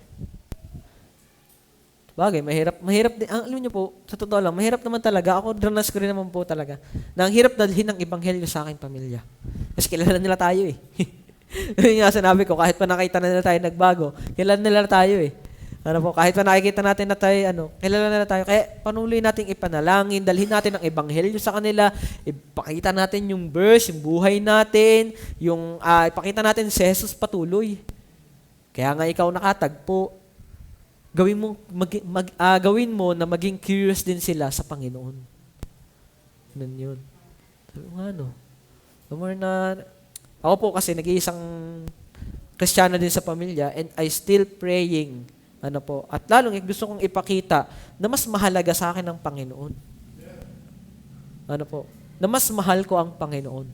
Bagay, mahirap din. Alam niyo po, sa totoo lang, mahirap naman talaga. Ako, dranas ko rin naman po talaga. Na ang hirap dalhin ng ebanghelyo sa aking pamilya. Kasi kilala nila tayo eh. Yun nga sinabi ko, kahit pa nakita na nila tayo nagbago, kilala nila tayo eh. Ano po, kahit pa nakikita natin na tayo, kilala nila tayo. Kaya panuloy nating ipanalangin, dalhin natin ang ebanghelyo sa kanila, ipakita natin yung verse, yung buhay natin, yung ipakita natin si Jesus patuloy. Kaya nga ikaw nakatagpo, gawin mo na maging curious din sila sa Panginoon. Ganun yun. Sabi nga the more na, ako po kasi nag-iisang Kristiyano din sa pamilya and I still praying, at lalong gusto kong ipakita na mas mahalaga sa akin ang Panginoon. Na mas mahal ko ang Panginoon.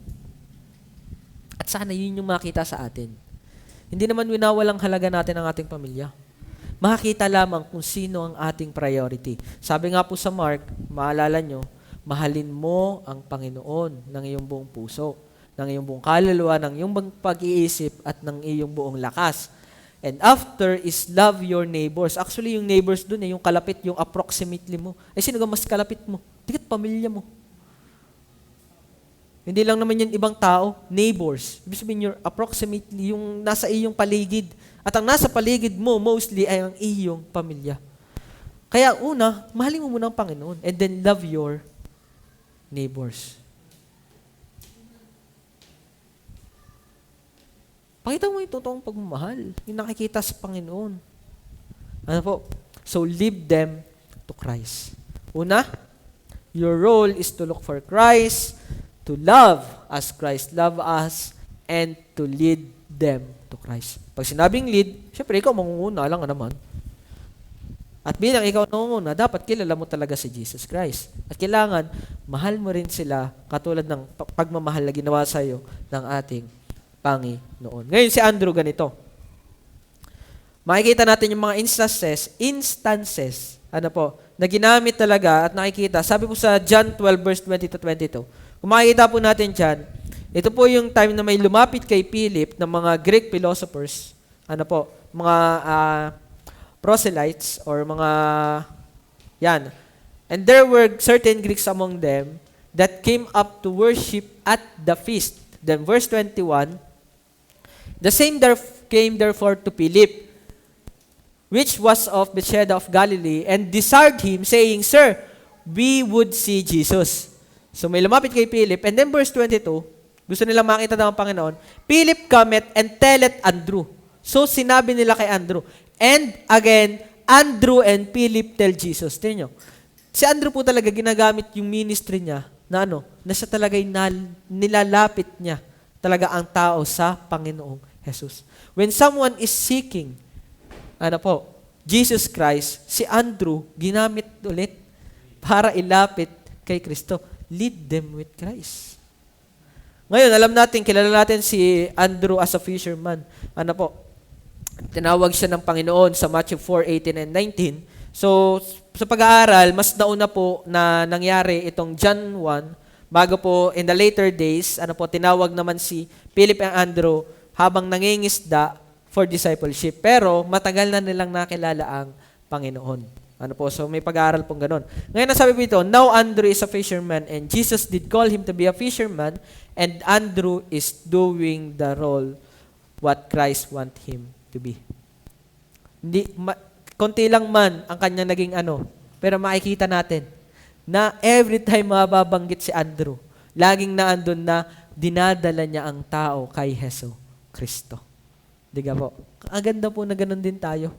At sana yun yung makita sa atin. Hindi naman winawalang halaga natin ang ating pamilya. Makakita lamang kung sino ang ating priority. Sabi nga po sa Mark, maalala nyo, mahalin mo ang Panginoon ng iyong buong puso, ng iyong buong kaluluwa, ng iyong buong pag-iisip, at ng iyong buong lakas. And after is love your neighbors. Actually, yung neighbors dun, yung kalapit, yung approximately mo. Sino ka mas kalapit mo? Dikat pamilya mo. Hindi lang naman yan ibang tao, neighbors. Ibig sabihin, your approximately, yung nasa iyong paligid. At ang nasa paligid mo, mostly, ay ang iyong pamilya. Kaya una, mahalin mo muna ang Panginoon. And then, love your neighbors. Pakita mo yung totoong pagmamahal. Yung nakikita sa Panginoon. So, lead them to Christ. Una, your role is to look for Christ, to love as Christ love us, and to lead them to Christ. Pag sinabing lead, syempre ikaw mangunguna lang naman. At bilang ikaw mangunguna, dapat kilala mo talaga si Jesus Christ. At kailangan, mahal mo rin sila katulad ng pagmamahal na ginawa sa iyo ng ating Panginoon. Ngayon si Andrew ganito. Makikita natin yung mga instances, na ginamit talaga at nakikita. Sabi po sa John 12 verse 20 to 22. Kung makikita po natin dyan, ito po yung time na may lumapit kay Philip ng mga Greek philosophers, mga proselytes or mga, yan. And there were certain Greeks among them that came up to worship at the feast. Then verse 21, the same came therefore to Philip, which was of Bethsaida of Galilee, and desired him, saying, Sir, we would see Jesus. So may lumapit kay Philip, and then verse 22, gusto nilang makita daw ang Panginoon, Philip cometh and telleth Andrew. So sinabi nila kay Andrew. And again, Andrew and Philip tell Jesus. Tingnan nyo. Si Andrew po talaga ginagamit yung ministry niya na na siya talaga'y nilalapit niya talaga ang tao sa Panginoong Jesus. When someone is seeking, Jesus Christ, si Andrew ginamit ulit para ilapit kay Kristo. Lead them with Christ. Ngayon, alam natin, kilala natin si Andrew as a fisherman. Tinawag siya ng Panginoon sa Matthew 4:18 and 19. So, sa pag-aaral, mas nauna po na nangyari itong John 1, bago po in the later days, tinawag naman si Philip and Andrew habang nangingisda for discipleship. Pero, matagal na nilang nakilala ang Panginoon. So may pag-aaral pong ganun. Ngayon, nasabi po ito, now Andrew is a fisherman and Jesus did call him to be a fisherman and Andrew is doing the role what Christ want him to be. Konti lang man ang kanya naging pero makikita natin na every time mababanggit si Andrew, laging naandun na dinadala niya ang tao kay Heso Kristo. Diga po. Ang ganda po na ganun din tayo.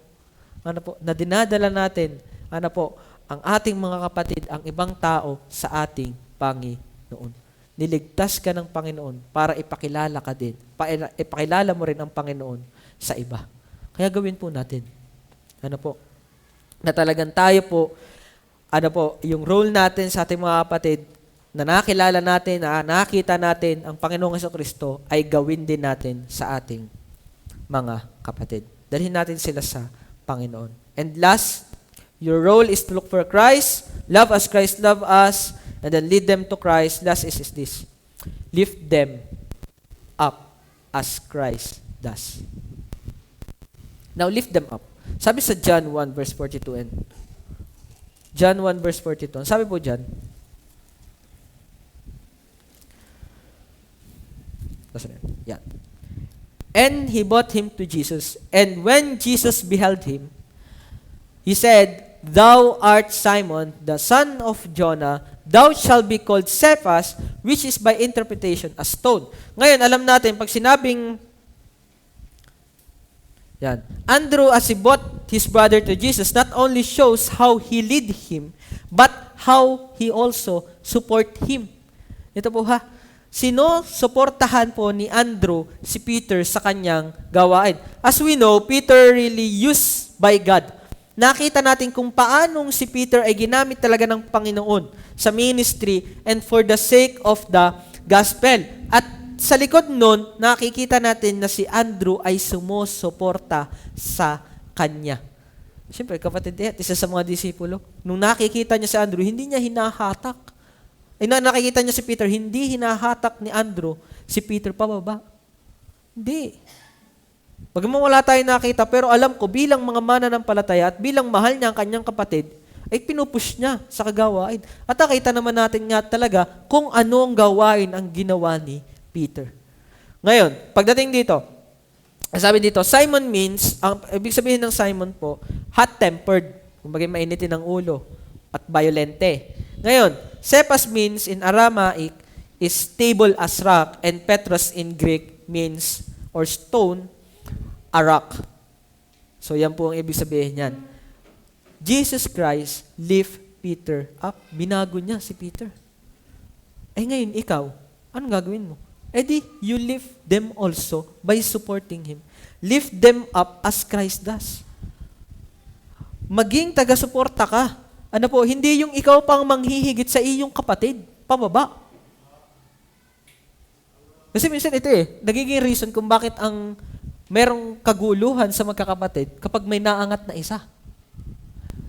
Na dinadala natin, ang ating mga kapatid, ang ibang tao sa ating Panginoon. Niligtas ka ng Panginoon para ipakilala ka din. Ipakilala mo rin ang Panginoon sa iba. Kaya gawin po natin. Na talagang tayo po, yung role natin sa ating mga kapatid, na nakilala natin, na nakita natin ang Panginoong Jesucristo, ay gawin din natin sa ating mga kapatid. Dalhin natin sila sa Panginoon. And last, your role is to look for Christ, love as Christ love us, and then lead them to Christ. Last is this. lift them up as Christ does. Now, lift them up. Sabi sa John 1 verse 42 and John 1 verse 42. Sabi po dyan, yan. And he brought him to Jesus. And when Jesus beheld him, he said, Thou art Simon, the son of Jonah. Thou shalt be called Cephas, which is by interpretation a stone. Ngayon, alam natin, pag sinabing, yan, Andrew, as he brought his brother to Jesus, not only shows how he lead him, but how he also support him. Ito po ha. Sino suportahan po ni Andrew si Peter sa kanyang gawain? As we know, Peter really used by God. Nakita natin kung paanong si Peter ay ginamit talaga ng Panginoon sa ministry and for the sake of the gospel. At sa likod nun, nakikita natin na si Andrew ay sumusuporta sa kanya. Siyempre, kapatid, isa sa mga disipulo, nung nakikita niya si Andrew, hindi niya hinahatak. Nakikita niya si Peter, hindi hinahatak ni Andrew si Peter pababa. Hindi. Bagaman wala tayong nakita, pero alam ko, bilang mga mananampalataya at bilang mahal niya ang kanyang kapatid, ay pinupush niya sa kagawain. At nakita naman natin nga talaga kung anong gawain ang ginawa ni Peter. Ngayon, pagdating dito, sabi dito, Simon means, ang ibig sabihin ng Simon po, hot-tempered, kumbaga mainitin ang ulo, at violente. Ngayon, Cephas means in Aramaic is stable as rock, and Petros in Greek means, or stone, a rock. So yan po ang ibig sabihin niyan. Jesus Christ lift Peter up. Binago niya si Peter. Ngayon, ikaw, anong gagawin mo? You lift them also by supporting Him. Lift them up as Christ does. Maging taga-suporta ka. Ano po, hindi yung ikaw pang manghihigit sa iyong kapatid, pababa. Kasi minsan ito nagiging reason kung bakit ang merong kaguluhan sa magkakapatid kapag may naangat na isa.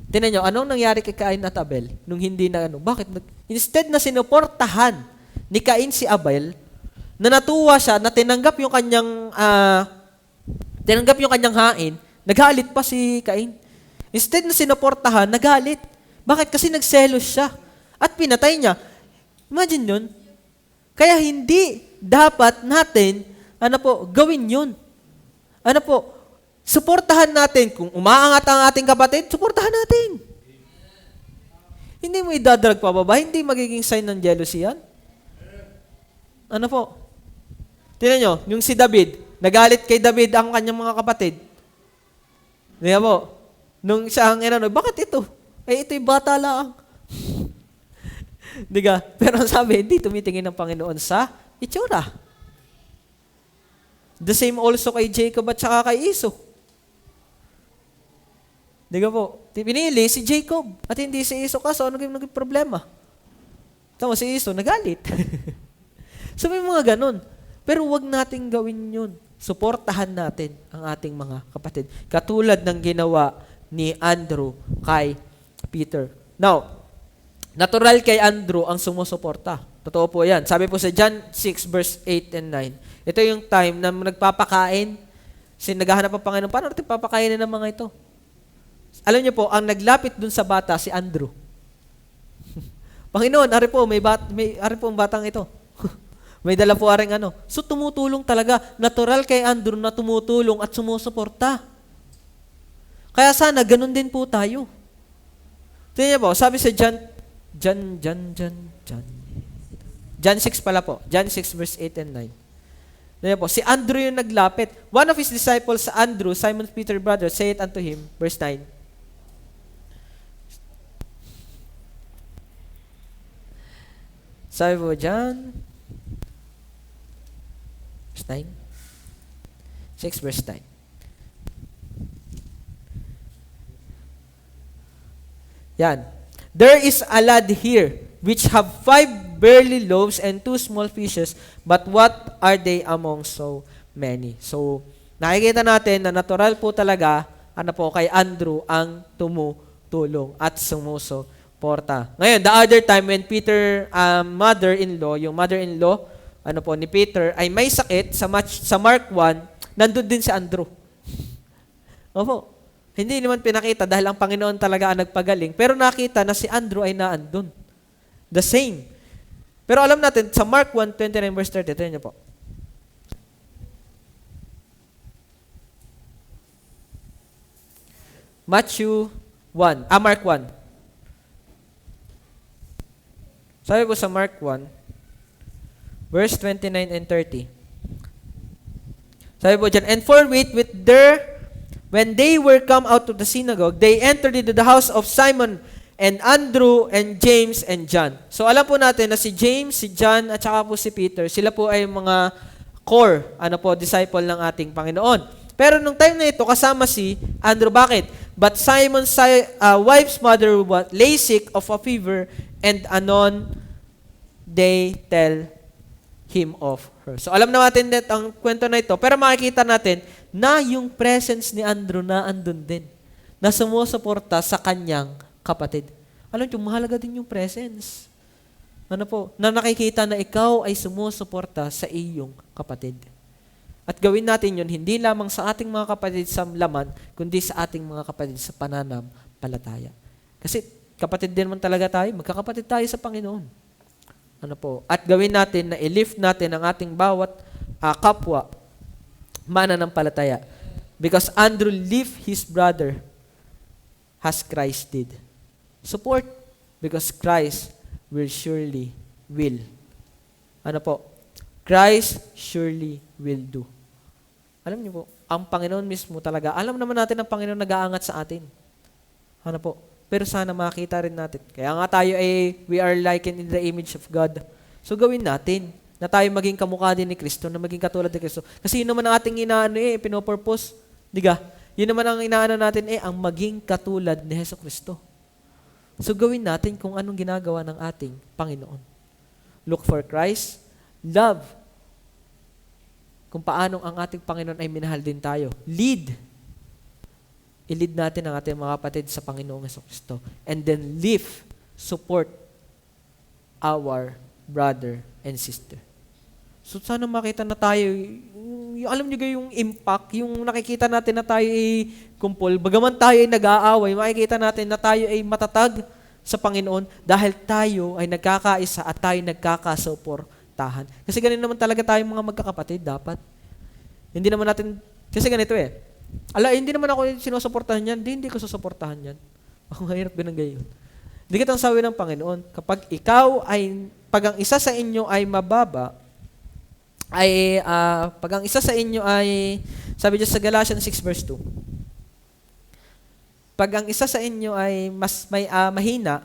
Tingnan nyo, anong nangyari kay Cain at Abel nung hindi na bakit? Instead na sinuportahan ni Cain si Abel, na natuwa siya, na tinanggap yung kanyang hain, nagalit pa si Cain. Instead na sinuportahan, nagalit. Bakit? Kasi nagselos siya at pinatay niya. Imagine yun. Kaya hindi dapat natin, gawin yun. Suportahan natin. Kung umaangat ang ating kapatid, suportahan natin. Hindi mo idadrag pababa, hindi magiging sign ng jealousy yan. Tingnan nyo, yung si David, nagalit kay David ang kanyang mga kapatid. Tingnan mo, nung siya ang bakit ito? Ito'y bata lang. Diga? Pero ang sabi, hindi tumitingin ng Panginoon sa itsura. The same also kay Jacob at saka kay Esau. Diga po? Pinili si Jacob at hindi si Esau. Kaso ano naging problema? Tama, si Esau nagalit. So may mga ganun. Pero wag nating gawin yun. Suportahan natin ang ating mga kapatid. Katulad ng ginawa ni Andrew kay Peter. Now, natural kay Andrew ang sumusuporta. Totoo po yan. Sabi po sa John 6 verse 8 and 9. Ito yung time na nagpapakain. Naghahanap ang Panginoon. Paano natin papakainin ng mga ito? Alam niyo po, ang naglapit dun sa bata, si Andrew. Panginoon, ari po ang batang ito. May dala po aring So, tumutulong talaga. Natural kay Andrew na tumutulong at sumusuporta. Kaya sana, ganun din po tayo. Tingnan niyo po, sabi sa John 6 pala po. John 6 verse 8 and 9. Tingnan po, si Andrew yung naglapit. One of his disciples, Andrew, Simon Peter's brother, said unto him, verse 9. Sabi po John 6 verse 9. Yan. There is a lad here which have 5 barley loaves and 2 small fishes, but what are they among so many? So, nakikita natin na natural po talaga, kay Andrew ang tumutulong at sumusuporta. Ngayon, the other time when Peter, yung mother-in-law, ni Peter ay may sakit sa Mark 1, nandun din si Andrew. Opo. Hindi naman pinakita dahil ang Panginoon talaga ang nagpagaling, pero nakita na si Andrew ay naandun. The same. Pero alam natin, sa Mark 1:29 verse 30, ito niyo po. Mark 1. Sabi po sa Mark 1, verse 29 and 30. Sabi po dyan, and forthwith when they were come out of the synagogue, they entered into the house of Simon and Andrew and James and John. So alam po natin na si James, si John, at saka po si Peter, sila po ay mga core, disciple ng ating Panginoon. Pero nung time na ito, kasama si Andrew. Bakit? But Simon's wife's mother lay sick of a fever, and anon they tell him of her. So alam natin ang kwento na ito, pero makikita natin na yung presence ni Andrew na andun din, na sumusuporta sa kanyang kapatid. Alam niyo, mahalaga din yung presence. Na nakikita na ikaw ay sumusuporta sa iyong kapatid. At gawin natin yun, hindi lamang sa ating mga kapatid sa laman, kundi sa ating mga kapatid sa pananampalataya. Kasi kapatid din man talaga tayo, magkakapatid tayo sa Panginoon. At gawin natin na i-lift natin ang ating bawat kapwa mananampalataya. Because Andrew lift his brother as Christ did. Support, because Christ will surely will. Christ surely will do. Alam niyo po, ang Panginoon mismo talaga, alam naman natin ang Panginoon nag-aangat sa atin. Pero sana makita rin natin. Kaya nga tayo we are likened in the image of God. So gawin natin na tayo maging kamukha din ni Kristo, na maging katulad ni Kristo. Kasi yun naman ang ating pinopurpose. Diga? Yun naman ang inaano natin ang maging katulad ni Hesus Kristo. So gawin natin kung anong ginagawa ng ating Panginoon. Look for Christ. Love. Kung paano ang ating Panginoon ay minahal din tayo. Lead. I-lead natin ang ating mga kapatid sa Panginoong Jesucristo. And then live, support our brother and sister. So sana makita na tayo, alam niyo yung impact, yung nakikita natin na tayo ay kumpol, bagaman tayo ay nag-aaway, makikita natin na tayo ay matatag sa Panginoon dahil tayo ay nagkakaisa at tayo nagkakasuportahan. Kasi ganun naman talaga tayong mga magkakapatid dapat. Hindi naman natin, kasi ganito hindi naman ako sinusuportahan yan, hindi ko susuportahan yan. Ang hirap binanggay yun. Hindi kitang sawi ng Panginoon, pag ang isa sa inyo ay mababa, pag ang isa sa inyo ay, sabi dyan sa Galatians 6 verse 2, pag ang isa sa inyo ay mahina,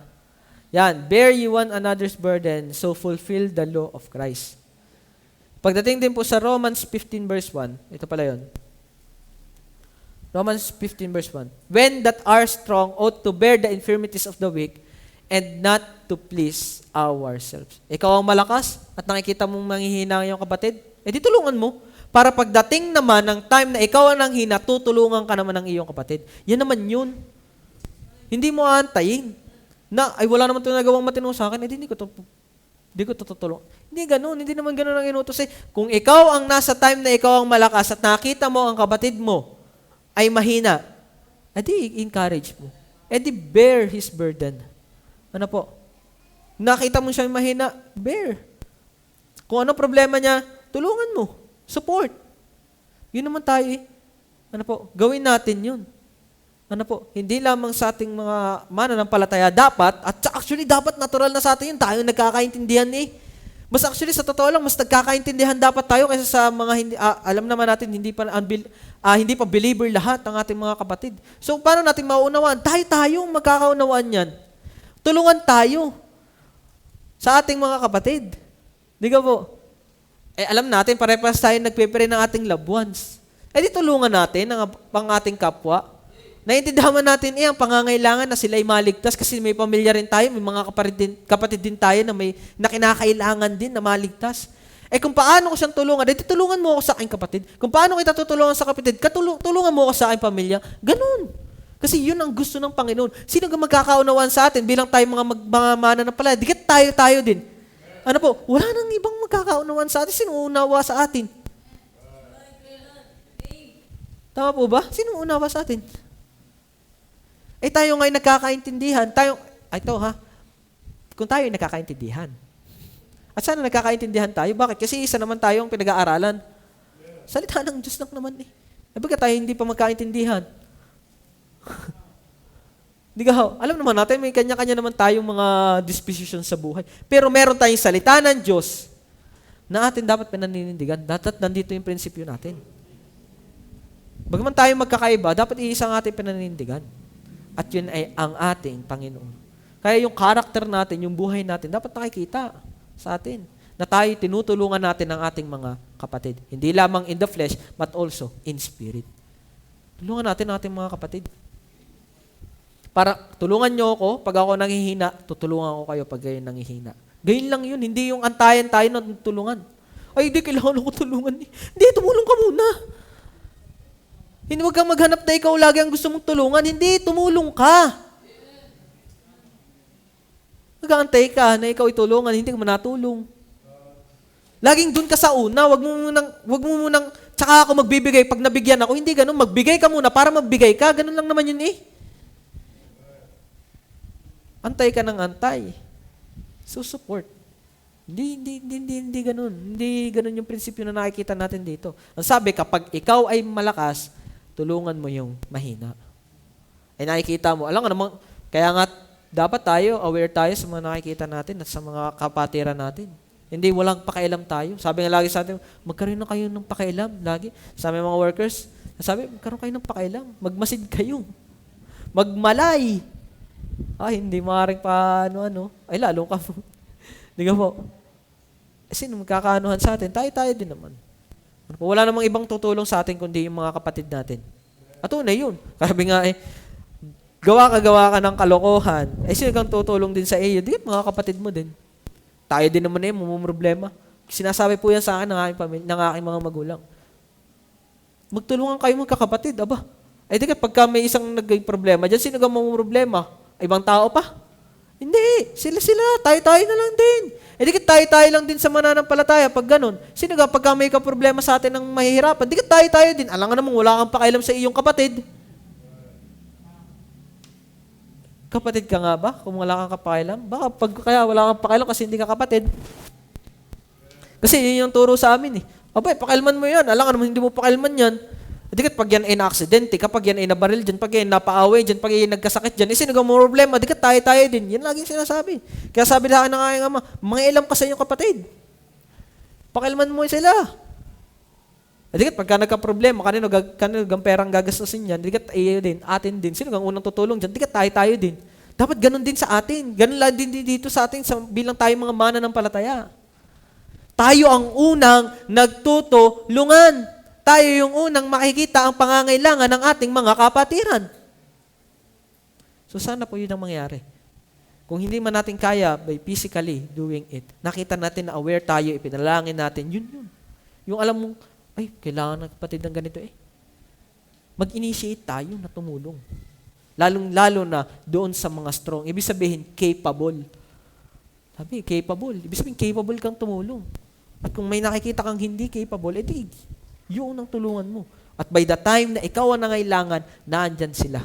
bear you one another's burden, so fulfill the law of Christ. Pagdating din po sa Romans 15 verse 1, ito pala yun. Romans 15 verse 1. When that are strong ought to bear the infirmities of the weak and not to please ourselves. Ikaw ang malakas at nakikita mong manghihina yung kapatid, di tulungan mo. Para pagdating naman ng time na ikaw ang nanghina, tutulungan ka naman ng iyong kapatid. Yan naman yun. Hindi mo aantayin na, wala naman ito nagawang matino sa akin, hindi ko tutulong. Hindi ganun. Hindi naman ganun ang inutos. Kung ikaw ang nasa time na ikaw ang malakas at nakita mo ang kapatid mo ay mahina, encourage mo. Bear his burden. Nakita mo siya mahina, bear. Kung ano problema niya, tulungan mo. Support. Yun naman tayo gawin natin yun. Hindi lamang sa ating mga mananampalataya dapat, at actually dapat natural na sa atin yun, tayo nagkakaintindihan Mas actually sa totoo lang, mas nagkakaintindihan dapat tayo kaysa sa mga hindi, alam naman natin, hindi pa believer lahat ng ating mga kapatid. So paano natin mauunawaan? Tayo magkakaunawaan yan. Tulungan tayo sa ating mga kapatid. Di ka po? Alam natin, pare-pares tayo nagpe-pray ng ating loved ones. Di tulungan natin ang ating kapwa. Naintindihan natin ang pangangailangan na sila ay maligtas kasi may pamilya rin tayo, may mga kapatid din tayo na kinakailangan din na maligtas. Kung paano ko siyang tulungan, tulungan mo ako sa aking kapatid. Kung paano kita tutulungan sa kapatid, tulungan mo ako sa aking pamilya. Ganun. Kasi yun ang gusto ng Panginoon. Sino ang magkakaunawaan sa atin bilang tayo mga mananampalataya? Dikit tayo din. Ano po? Wala nang ibang magkakaunawan sa atin. Sino unawa sa atin? Tama po ba? Sino unawa sa atin? Tayo nga'y nagkakaintindihan. Ito ha, kung tayo ay nagkakaintindihan. At sana nagkakaintindihan tayo. Bakit? Kasi isa naman tayong pinag-aaralan. Salita ng Diyos lang naman eh. Baga tayo hindi pa magkaintindihan. Di ka, alam naman natin, may kanya-kanya naman tayong mga disposition sa buhay. Pero meron tayong salita ng Diyos na atin dapat pinaninindigan. Dapat nandito yung prinsipyo natin. Bagaman tayo magkakaiba, dapat iisang ating pinaninindigan. At yun ay ang ating Panginoon. Kaya yung karakter natin, yung buhay natin, dapat nakikita sa atin. Na tayo tinutulungan natin ang ating mga kapatid. Hindi lamang in the flesh, but also in spirit. Tulungan natin ang ating mga kapatid. Para tulungan nyo ako, pag ako nanghihina, tutulungan ko kayo pag kayo nanghihina. Ganyan lang yun, hindi yung antayan tayo na tulungan. Ay, hindi, kailangan ako tulungan. Hindi, tumulong ka muna. Hindi, wag kang maghanap na ikaw lagi ang gusto mong tulungan. Hindi, tumulong ka. Nag-aantay ka na ikaw itulungan, hindi ka manatulong. Laging dun ka sa una, wag mo munang, tsaka ako magbibigay pag nabigyan ako. Hindi ganun, magbigay ka muna para magbigay ka. Ganun lang naman yun eh. Antay ka ng antay. Support. Hindi ganun. Hindi ganun yung prinsipyo na nakikita natin dito. Ang sabi, kapag ikaw ay malakas, tulungan mo yung mahina. Ay nakikita mo. Alam nga naman, kaya nga dapat tayo, aware tayo sa mga nakikita natin at sa mga kapatiran natin. Hindi, walang pakialam tayo. Sabi nga lagi sa atin, magkaroon na kayo ng pakialam. Lagi. Sabi mga workers, sabi, magkaroon kayo ng pakialam. Magmasid kayo. Magmalay. Ay, hindi maaaring paano. Ay, lalo ka po. Hindi ka po. Sino magkakaanuhan sa atin? Tayo din naman. Wala namang ibang tutulong sa atin kundi yung mga kapatid natin. At una yun. Sabi nga gawa ka ng kalokohan. Sino kang tutulong din sa iyo? Di mga kapatid mo din. Tayo din naman problema. Sinasabi po yan sa akin ng aking mga magulang. Magtulungan kayo magkakapatid. Aba. Di ka pagka may isang naging problema, dyan sino kang problema? Ibang tao pa? Hindi. Sila. Tayo na lang din. Di ka tayo lang din sa mananampalataya pag ganun. Sino ka pagka may problema sa atin ng mahihirapan? Di ka tayo din. Alam nga naman, wala kang pakialam sa iyong kapatid. Kapatid ka nga ba? Kung wala kang pakialam? Baka kaya wala kang pakialam kasi hindi ka kapatid. Kasi yun yung turo sa amin eh. Abay, pakialman mo yan. Alam nga naman, hindi mo pakialman yan. Di ka pag yan ay na-aksidente, kapag yan ay nabaril dyan, pag yan napaaway dyan, pag yan nagkasakit dyan, sino ka mo problema? Di ka tayo din. Yan laging sinasabi. Kaya sabi sa akin ng aking ama, mga ilam ka sa iyong kapatid. Pakialman mo sila. Di ka pagka nagka-problema, kanino gang perang gagastusin yan, di ka iyo din, atin din. Sino kang unang tutulong dyan? Di ka tayo din. Dapat ganun din sa atin. Ganun lang din dito sa atin bilang tayo mga mananampalataya. Tayo ang unang nagtutulungan. Tayo yung unang makikita ang pangangailangan ng ating mga kapatiran. So sana po yun ang mangyari. Kung hindi man natin kaya by physically doing it, nakita natin na aware tayo, ipinalangin natin, yun. Yung alam mo, ay, kailangan ng kapatid ng ganito eh. Mag-initiate tayo na tumulong. Lalong-lalo na doon sa mga strong. Ibig sabihin, capable. Sabi, capable. Ibig sabihin, capable kang tumulong. At kung may nakikita kang hindi capable, edi, yun ang tulungan mo. At by the time na ikaw ang nangailangan, naandyan sila.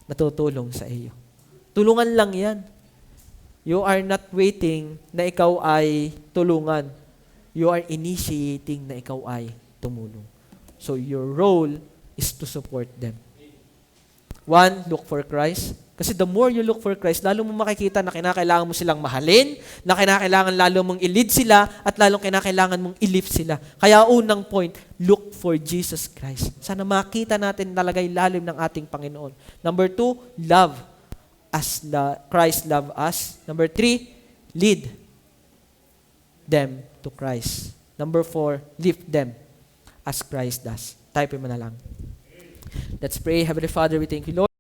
Natutulong sa iyo. Tulungan lang yan. You are not waiting na ikaw ay tulungan. You are initiating na ikaw ay tumulong. So your role is to support them. One, look for Christ. Kasi the more you look for Christ, lalo mo makikita na kinakailangan mo silang mahalin, na kinakailangan lalo mong i-lead sila, at lalong kinakailangan mong i-lift sila. Kaya unang point, look for Jesus Christ. Sana makita natin talaga yung lalim ng ating Panginoon. Number 2, love as Christ loved us. Number 3, lead them to Christ. Number 4, lift them as Christ does. Type mo na lang. Let's pray. Heavenly Father, we thank you, Lord.